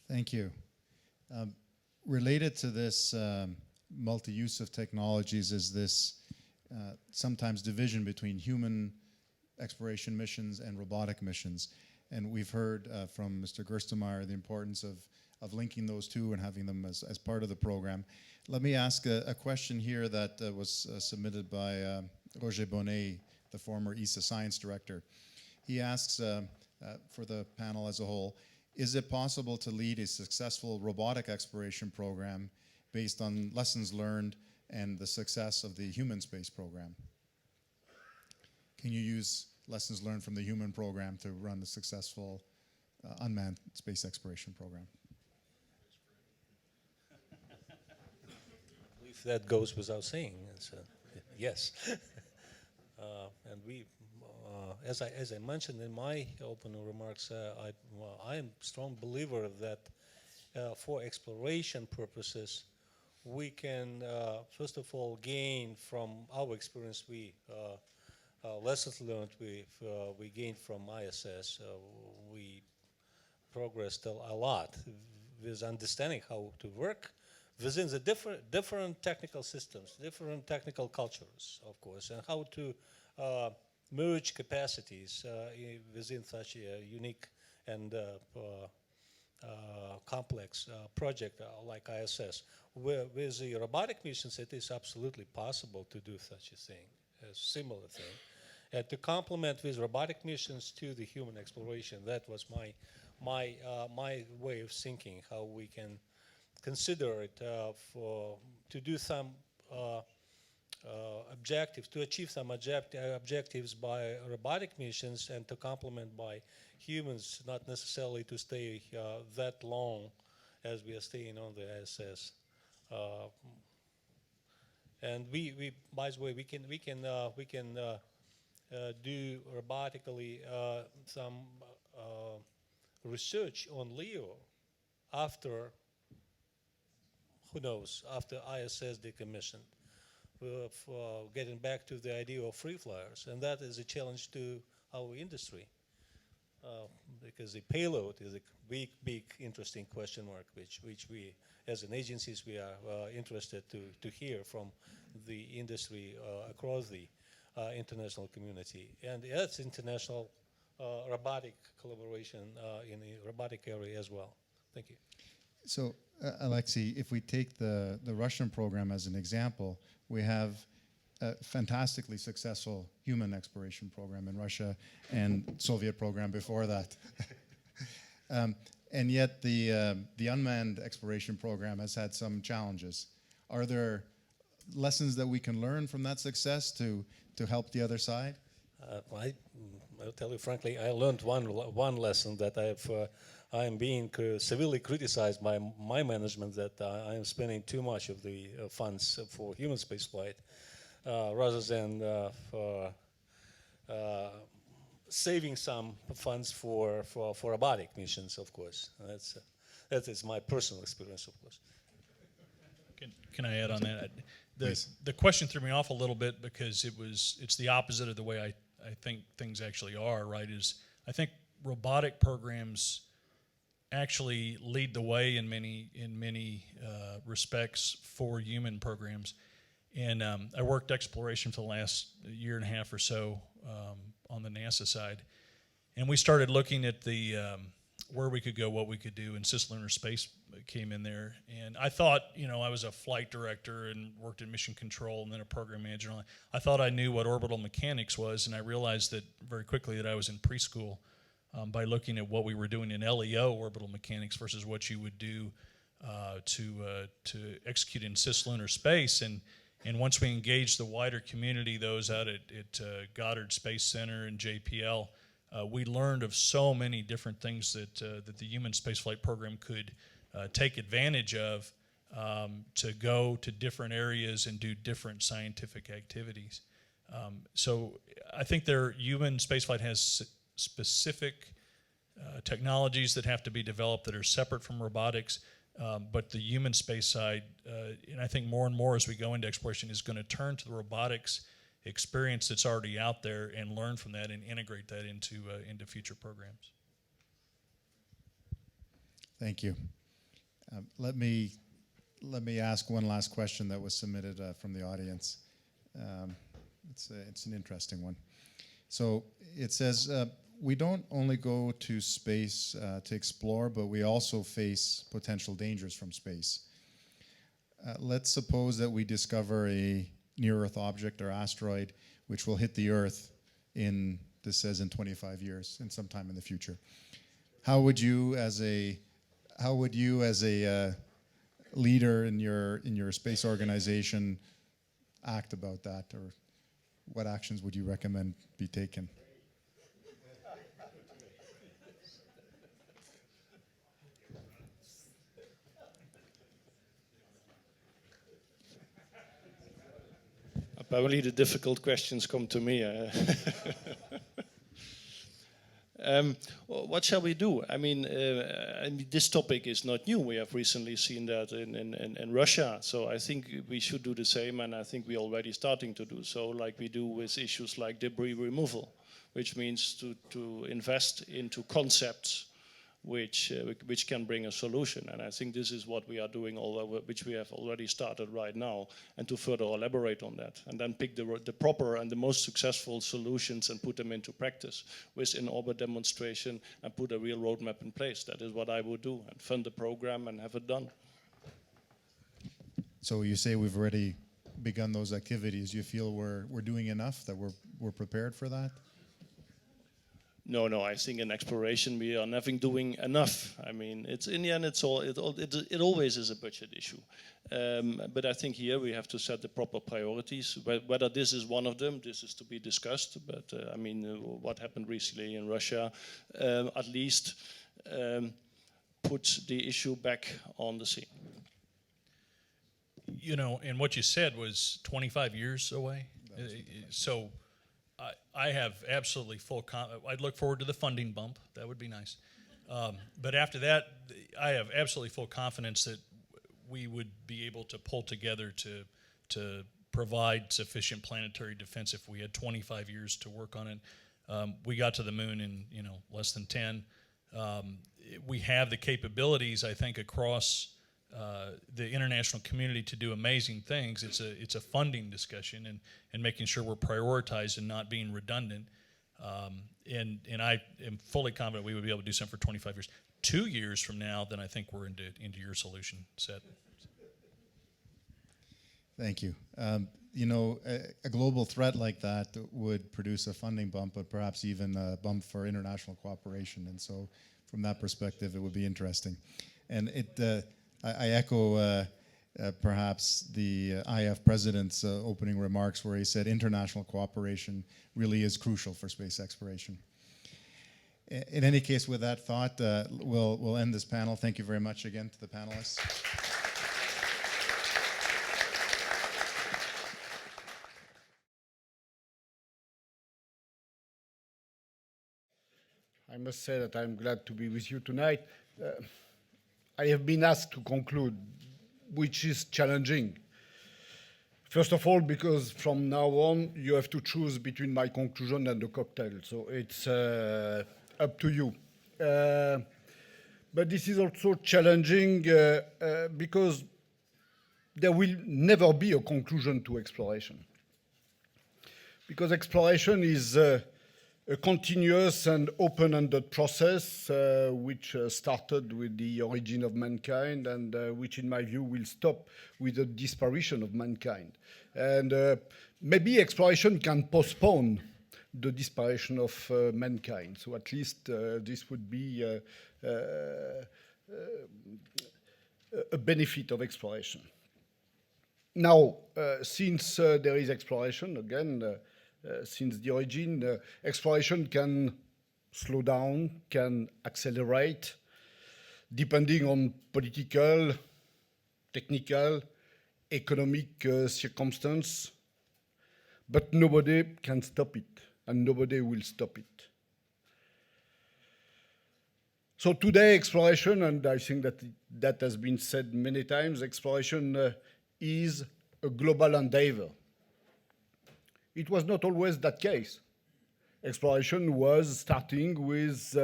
Thank you. Thank you. Related to this multi-use of technologies is this sometimes division between human exploration missions and robotic missions. And we've heard from Mr. Gerstenmaier the importance of linking those two and having them as part of the program. Let me ask a question here that was submitted by Roger Bonnet, the former ESA science director. He asks for the panel as a whole, is it possible to lead a successful robotic exploration program based on lessons learned and the success of the human space program? Can you use lessons learned from the human program to run a successful unmanned space exploration program? If that goes without saying, it's yes. And we, as I mentioned in my opening remarks, I am a strong believer that for exploration purposes, we can first of all gain from our experience. Lessons learned we gained from ISS. We progressed a lot with understanding how to work within the different technical systems, different technical cultures, of course, and how to merge capacities within such a unique and complex project like ISS. With the robotic missions, it is absolutely possible to do such a thing, a similar thing. And to complement with robotic missions to the human exploration, that was my way of thinking, how we can consider it to do some objectives, to achieve some objectives by robotic missions, and to complement by humans, not necessarily to stay that long as we are staying on the ISS. And we, by the way, we can do robotically some research on LEO after, who knows, after ISS decommissioned. Getting back to the idea of free flyers, and that is a challenge to our industry, because the payload is a big interesting question mark, which we, as an agencies, we are interested to hear from the industry across the international community. And that's international robotic collaboration in the robotic area as well. Thank you. So, Alexei, if we take the Russian program as an example, we have a fantastically successful human exploration program in Russia and Soviet program before that. And yet the unmanned exploration program has had some challenges. Are there lessons that we can learn from that success to help the other side? I'll tell you frankly, I learned one lesson that I am being severely criticized by my management, that I am spending too much of the funds for human spaceflight rather than saving some funds for robotic missions, of course. That is my personal experience, of course. Can I add on that? The question threw me off a little bit because it's the opposite of the way I think things actually are, right? I think robotic programs actually lead the way in many respects for human programs. And I worked exploration for the last year and a half or so on the NASA side. And we started looking at the where we could go, what we could do, and cislunar space came in there. And I thought, I was a flight director and worked in mission control and then a program manager. I thought I knew what orbital mechanics was, and I realized that very quickly that I was in preschool by looking at what we were doing in LEO orbital mechanics versus what you would do to execute in cislunar space. And once we engaged the wider community, those out at Goddard Space Center and JPL, we learned of so many different things that the human spaceflight program could take advantage of to go to different areas and do different scientific activities. So I think human spaceflight has specific technologies that have to be developed that are separate from robotics, but the human space side, and I think more and more as we go into exploration, is going to turn to the robotics experience that's already out there and learn from that and integrate that into future programs. Thank you. Let me ask one last question that was submitted from the audience. It's an interesting one. So it says, we don't only go to space to explore, but we also face potential dangers from space. Let's suppose that we discover a near-Earth object or asteroid which will hit the Earth this says in 25 years, in sometime in the future. How would you as a leader in your space organization act about that, or what actions would you recommend be taken? Apparently the difficult questions come to me. What shall we do? I mean, this topic is not new. We have recently seen that in Russia. So I think we should do the same, and I think we're already starting to do so, like we do with issues like debris removal, which means to invest into concepts which can bring a solution. And I think this is what we are doing, which we have already started right now, and to further elaborate on that, and then pick the proper and the most successful solutions and put them into practice with in-orbit demonstration and put a real roadmap in place. That is what I would do, and fund the program and have it done. So you say we've already begun those activities. Do you feel we're doing enough, that we're prepared for that? No, I think in exploration we are never doing enough. I mean, in the end, it always is a budget issue. But I think here we have to set the proper priorities. Whether this is one of them, this is to be discussed. But I mean, what happened recently in Russia, at least puts the issue back on the scene. And what you said was 25 years away. So I have absolutely full I'd look forward to the funding bump. That would be nice. But after that, I have absolutely full confidence that we would be able to pull together to provide sufficient planetary defense if we had 25 years to work on it. We got to the moon in less than 10. We have the capabilities, I think, across the international community to do amazing things. It's a funding discussion and making sure we're prioritized and not being redundant. And I am fully confident we would be able to do something for 25 years. 2 years from now, then I think we're into your solution set. Thank you. A global threat like that would produce a funding bump, but perhaps even a bump for international cooperation. And so from that perspective, it would be interesting. And I echo perhaps the IAF president's opening remarks, where he said international cooperation really is crucial for space exploration. In any case, with that thought, we'll end this panel. Thank you very much again to the panelists. I must say that I'm glad to be with you tonight. I have been asked to conclude, which is challenging. First of all, because from now on, you have to choose between my conclusion and the cocktail. So it's up to you. But this is also challenging because there will never be a conclusion to exploration. Because exploration is a continuous and open-ended process which started with the origin of mankind and which, in my view, will stop with the disparition of mankind. And maybe exploration can postpone the disparition of mankind. So at least this would be a benefit of exploration. Now, since there is exploration, again, since the origin, exploration can slow down, can accelerate, depending on political, technical, economic circumstance, but nobody can stop it, and nobody will stop it. So today, exploration, and I think that that has been said many times, exploration is a global endeavor. It was not always that case. Exploration was starting with,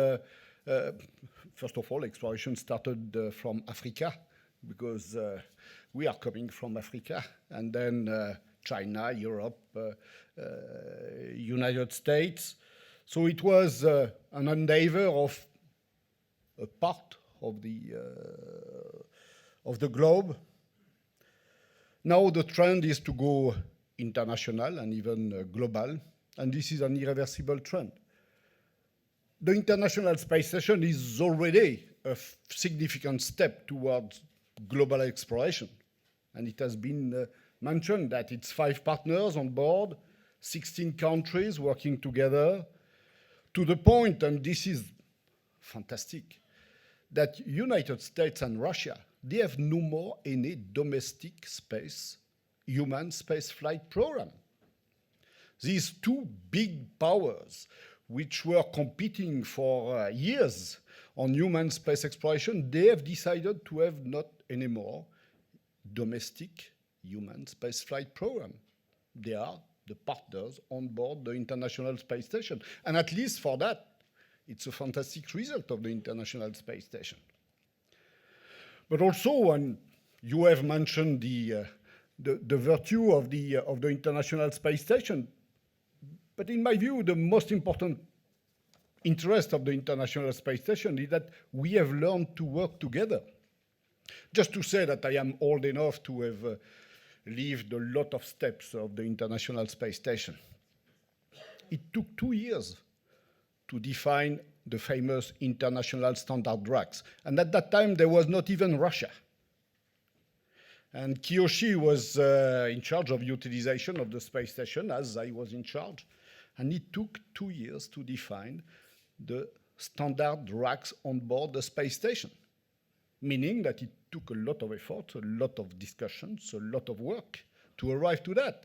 first of all, exploration started from Africa, because we are coming from Africa, and then China, Europe, United States. So it was an endeavor of a part of the globe. Now the trend is to go international and even global, and this is an irreversible trend. The International Space Station is already a significant step towards global exploration, and it has been mentioned that it's 5 partners on board, 16 countries working together, to the point, and this is fantastic, that United States and Russia, they have no more any domestic human space flight program. These 2 big powers, which were competing for years on human space exploration, they have decided to have not anymore domestic human space flight program. They are the partners on board the International Space Station. And at least for that, it's a fantastic result of the International Space Station. But also, and you have mentioned the virtue of the International Space Station, but in my view, the most important interest of the International Space Station is that we have learned to work together. Just to say that I am old enough to have lived a lot of steps of the International Space Station. It took 2 years to define the famous international standard drugs. And at that time, there was not even Russia. And Kiyoshi was in charge of utilization of the space station, as I was in charge. And it took 2 years to define the standard drugs on board the space station, meaning that it took a lot of effort, a lot of discussions, a lot of work to arrive to that.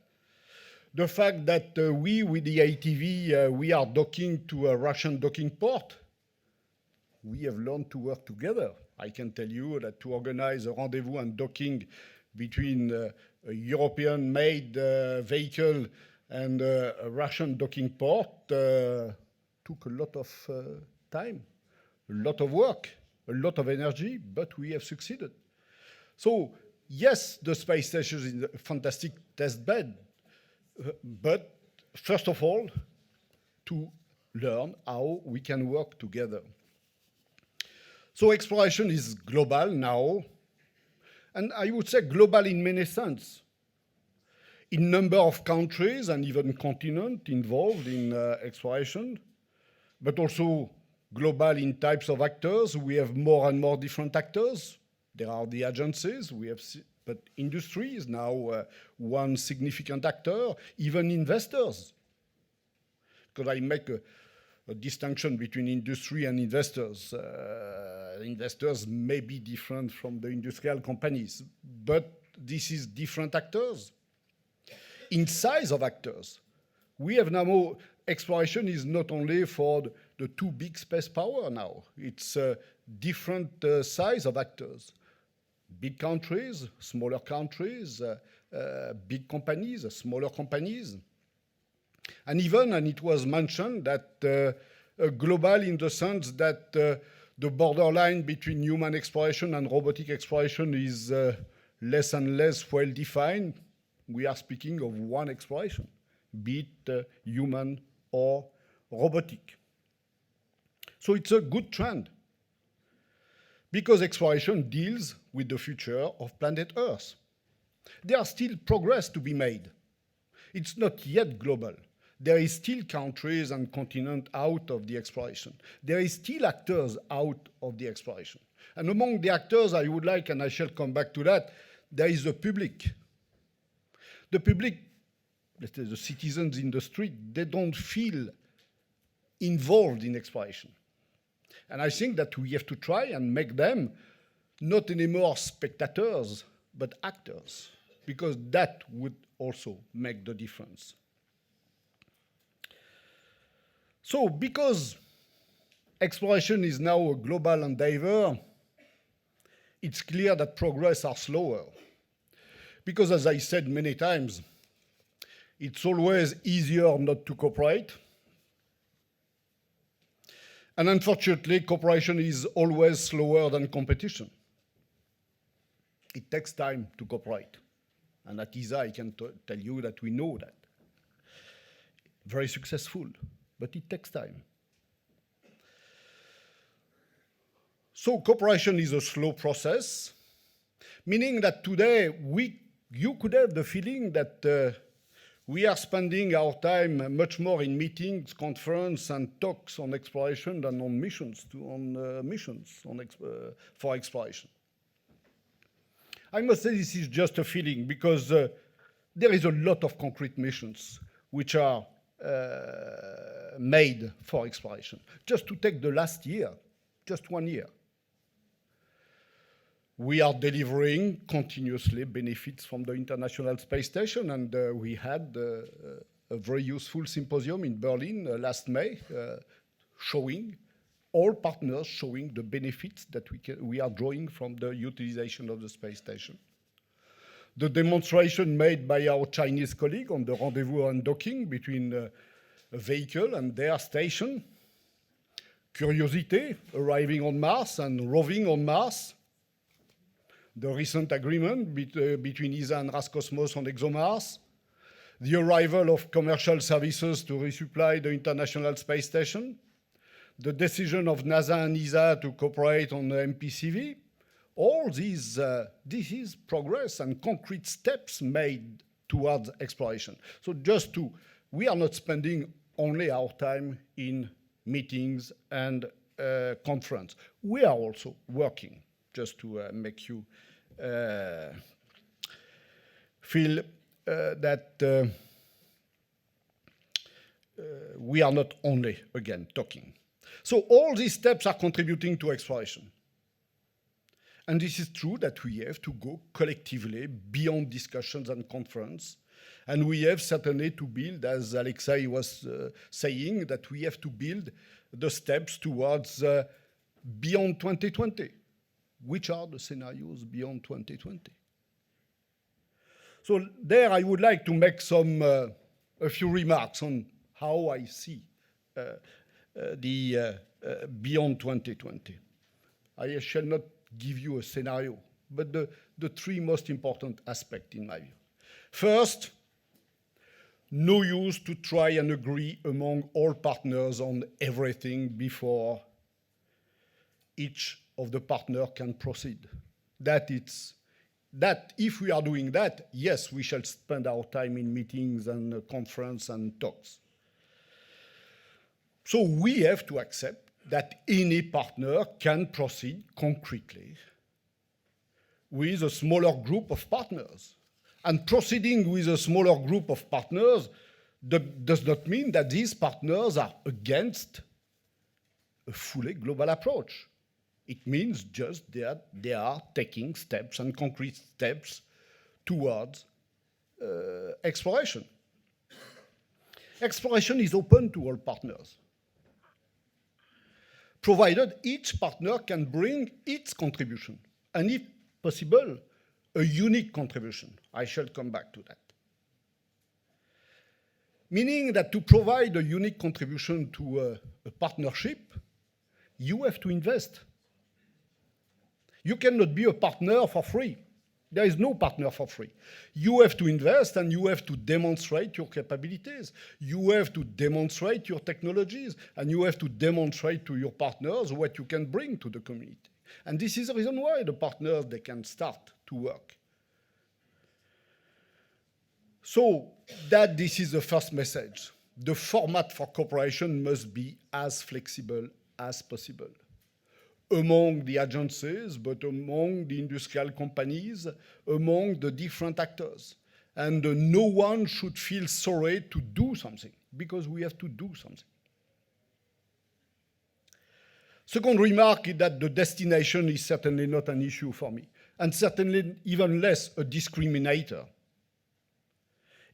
The fact that we, with the ATV, we are docking to a Russian docking port, we have learned to work together. I can tell you that to organize a rendezvous and docking between a European-made vehicle and a Russian docking port took a lot of time, a lot of work, a lot of energy, but we have succeeded. So, yes, the space station is a fantastic test bed, but first of all, to learn how we can work together. So exploration is global now, and I would say global in many senses. In number of countries and even continent involved in exploration, but also global in types of actors. We have more and more different actors. There are the agencies, but industry is now one significant actor, even investors. Because I make a distinction between industry and investors. Investors may be different from the industrial companies, but this is different actors. In size of actors, we have now, exploration is not only for the 2 big space power now. It's different size of actors. Big countries, smaller countries, big companies, smaller companies. And even, and it was mentioned, that global in the sense that the borderline between human exploration and robotic exploration is less and less well defined. We are speaking of one exploration, be it human or robotic. So it's a good trend because exploration deals with the future of planet Earth. There are still progress to be made. It's not yet global. There is still countries and continents out of the exploration. There is still actors out of the exploration. And among the actors, I would like, and I shall come back to that, there is the public. The public, let's say the citizens in the street, they don't feel involved in exploration. And I think that we have to try and make them not anymore spectators, but actors, because that would also make the difference. So because exploration is now a global endeavor, it's clear that progress are slower. Because as I said many times, it's always easier not to cooperate. And unfortunately, cooperation is always slower than competition. It takes time to cooperate. And at ESA, I can tell you that we know that. Very successful, but it takes time. So cooperation is a slow process, meaning that today you could have the feeling that we are spending our time much more in meetings, conferences, and talks on exploration than on missions for exploration. I must say this is just a feeling because there is a lot of concrete missions which are made for exploration. Just to take the last year, just 1 year. We are delivering continuously benefits from the International Space Station, and we had a very useful symposium in Berlin last May, showing all partners showing the benefits that we are drawing from the utilization of the space station. The demonstration made by our Chinese colleague on the rendezvous and docking between a vehicle and their station. Curiosity, arriving on Mars and roving on Mars. The recent agreement between ESA and Roscosmos on ExoMars. The arrival of commercial services to resupply the International Space Station. The decision of NASA and ESA to cooperate on the MPCV. All these, this is progress and concrete steps made towards exploration. So we are not spending only our time in meetings and conference. We are also working, just to make you feel that we are not only, again, talking. So all these steps are contributing to exploration. And this is true that we have to go collectively beyond discussions and conference. And we have certainly to build, as Alexei was saying, that we have to build the steps towards beyond 2020. Which are the scenarios beyond 2020? So there I would like to make a few remarks on how I see the beyond 2020. I shall not give you a scenario, but the three most important aspects in my view. First, no use to try and agree among all partners on everything before each of the partners can proceed. That if we are doing that, yes, we shall spend our time in meetings and conference and talks. So we have to accept that any partner can proceed concretely with a smaller group of partners. And proceeding with a smaller group of partners does not mean that these partners are against a fully global approach. It means just that they are taking steps and concrete steps towards exploration. Exploration is open to all partners, provided each partner can bring its contribution, and if possible, a unique contribution. I shall come back to that. Meaning that to provide a unique contribution to a partnership, you have to invest. You cannot be a partner for free. There is no partner for free. You have to invest and you have to demonstrate your capabilities. You have to demonstrate your technologies and you have to demonstrate to your partners what you can bring to the community. And this is the reason why the partners, they can start to work. So this is the first message. The format for cooperation must be as flexible as possible among the agencies, but among the industrial companies, among the different actors. And no one should feel sorry to do something, because we have to do something. Second remark is that the destination is certainly not an issue for me, and certainly even less a discriminator.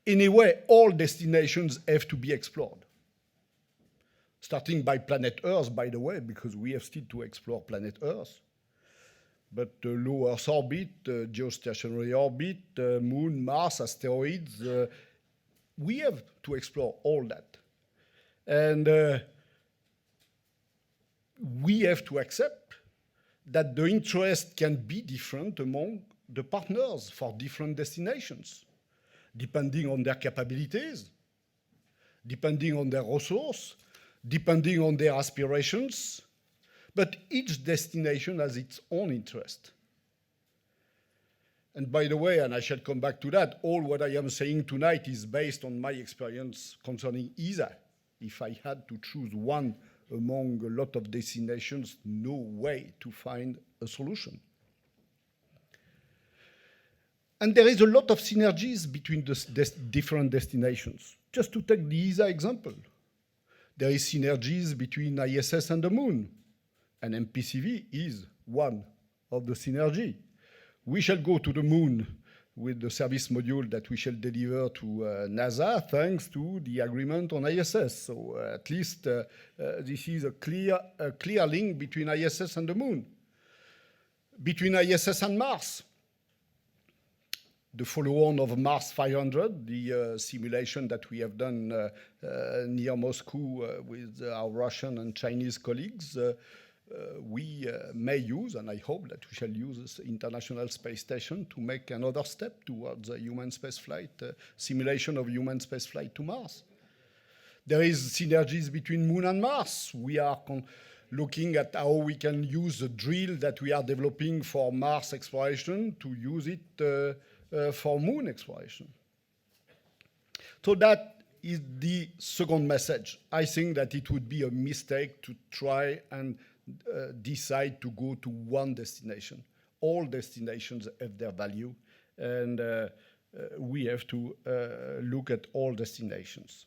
Anyway, all destinations have to be explored. Starting by planet Earth, by the way, because we have still to explore planet Earth. But low Earth orbit, geostationary orbit, Moon, Mars, asteroids, we have to explore all that. And we have to accept that the interest can be different among the partners for different destinations, depending on their capabilities, depending on their resource, depending on their aspirations, but each destination has its own interest. And by the way, and I shall come back to that, all what I am saying tonight is based on my experience concerning ESA. If I had to choose one among a lot of destinations, no way to find a solution. And there is a lot of synergies between the different destinations. Just to take the ESA example, there is synergies between ISS and the Moon, and MPCV is one of the synergy. We shall go to the Moon with the service module that we shall deliver to NASA thanks to the agreement on ISS. So at least this is a clear link between ISS and the Moon. Between ISS and Mars, the follow-on of Mars 500, the simulation that we have done near Moscow with our Russian and Chinese colleagues, we may use, and I hope that we shall use this International Space Station to make another step towards human spaceflight, simulation of human spaceflight to Mars. There is synergies between Moon and Mars. We are looking at how we can use the drill that we are developing for Mars exploration to use it for Moon exploration. So that is the second message. I think that it would be a mistake to try and decide to go to one destination. All destinations have their value, and we have to look at all destinations.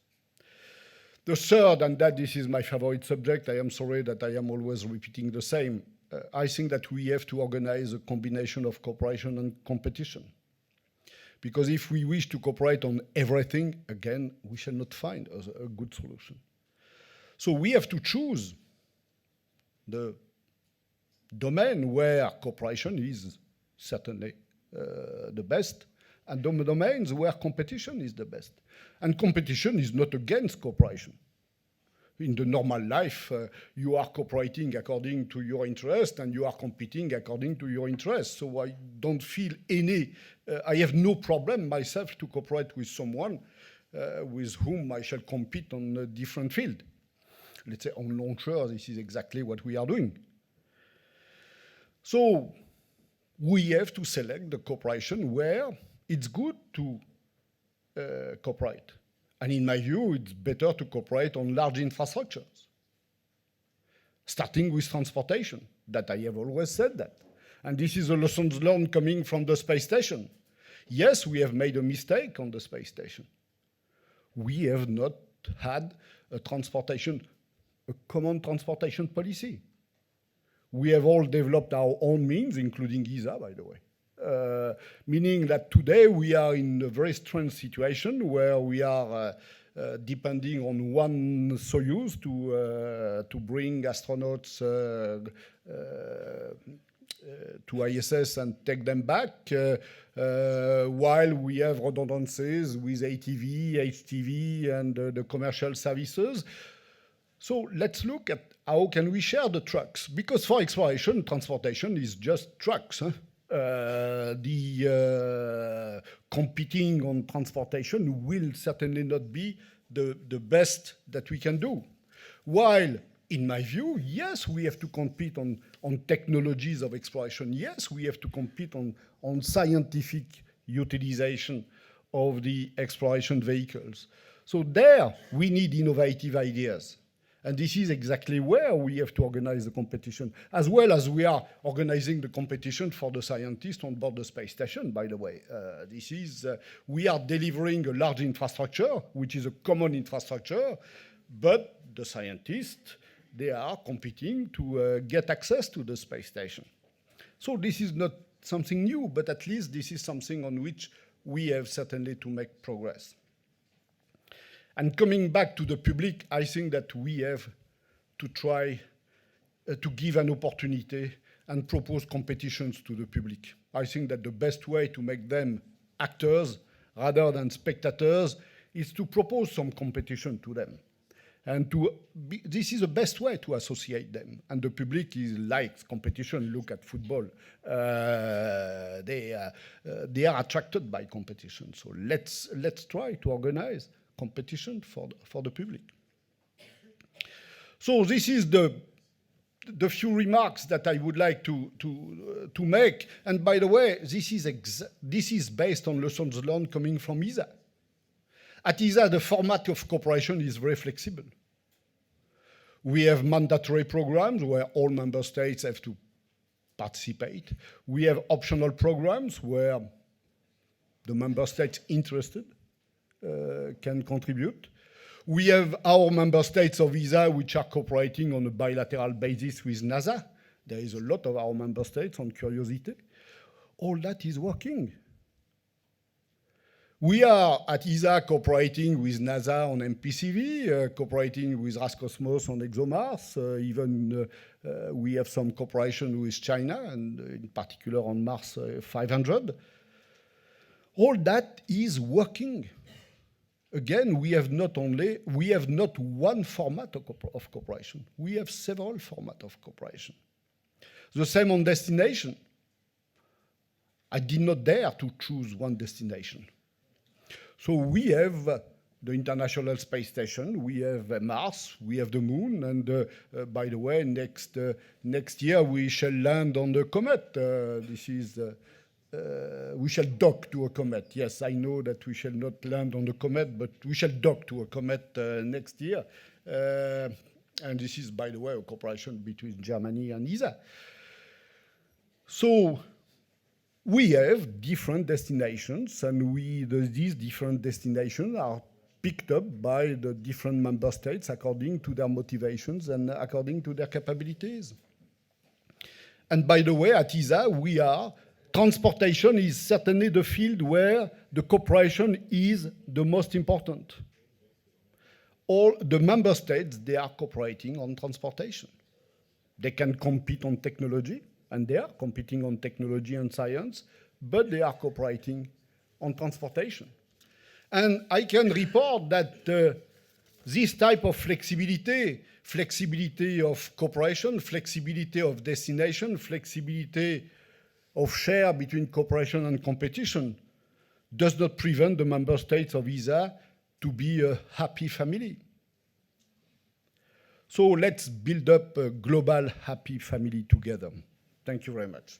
The third, and that this is my favorite subject, I am sorry that I am always repeating the same. I think that we have to organize a combination of cooperation and competition. Because if we wish to cooperate on everything, again, we shall not find a good solution. So we have to choose the domain where cooperation is certainly the best, and the domains where competition is the best. And competition is not against cooperation. In the normal life, you are cooperating according to your interest, and you are competing according to your interest. So I don't feel I have no problem myself to cooperate with someone with whom I shall compete on a different field. Let's say on launcher, this is exactly what we are doing. So we have to select the cooperation where it's good to cooperate. And in my view, it's better to cooperate on large infrastructures, starting with transportation, that I have always said that. And this is a lessons learned coming from the space station. Yes, we have made a mistake on the space station. We have not had a common transportation policy. We have all developed our own means, including ESA, by the way. Meaning that today we are in a very strange situation where we are depending on one Soyuz to bring astronauts to ISS and take them back, while we have redundancies with ATV, HTV, and the commercial services. So let's look at how can we share the trucks, because for exploration, transportation is just trucks. Huh? competing on transportation will certainly not be the best that we can do. While, in my view, yes, we have to compete on technologies of exploration. Yes, we have to compete on scientific utilization of the exploration vehicles. So there, we need innovative ideas. And this is exactly where we have to organize the competition, as well as we are organizing the competition for the scientists on board the space station, by the way. We are delivering a large infrastructure, which is a common infrastructure, but the scientists, they are competing to get access to the space station. So this is not something new, but at least this is something on which we have certainly to make progress. And coming back to the public, I think that we have to try to give an opportunity and propose competitions to the public. I think that the best way to make them actors rather than spectators is to propose some competition to them. And this is the best way to associate them. And the public likes competition. Look at football. They are attracted by competition. So let's try to organize competition for the public. So this is the few remarks that I would like to make. And by the way, this is based on lessons learned coming from ESA. At ESA, the format of cooperation is very flexible. We have mandatory programs where all member states have to participate. We have optional programs where the member states interested can contribute. We have our member states of ESA which are cooperating on a bilateral basis with NASA. There is a lot of our member states on Curiosity. All that is working. We are at ESA cooperating with NASA on MPCV, cooperating with Roscosmos on ExoMars. We have some cooperation with China, and in particular on Mars 500. All that is working. Again, we have not one format of cooperation. We have several formats of cooperation. The same on destination. I did not dare to choose one destination. So we have the International Space Station, we have Mars, we have the Moon, and by the way, next year we shall land on the comet. We shall dock to a comet. Yes, I know that we shall not land on the comet, but we shall dock to a comet next year. And this is, by the way, a cooperation between Germany and ESA. So we have different destinations, and these different destinations are picked up by the different member states according to their motivations and according to their capabilities. And by the way, at ESA, transportation is certainly the field where the cooperation is the most important. All the member states, they are cooperating on transportation. They can compete on technology, and they are competing on technology and science, but they are cooperating on transportation. And I can report that this type of flexibility of cooperation, flexibility of destination, flexibility of share between cooperation and competition does not prevent the member states of ESA to be a happy family. So let's build up a global happy family together. Thank you very much.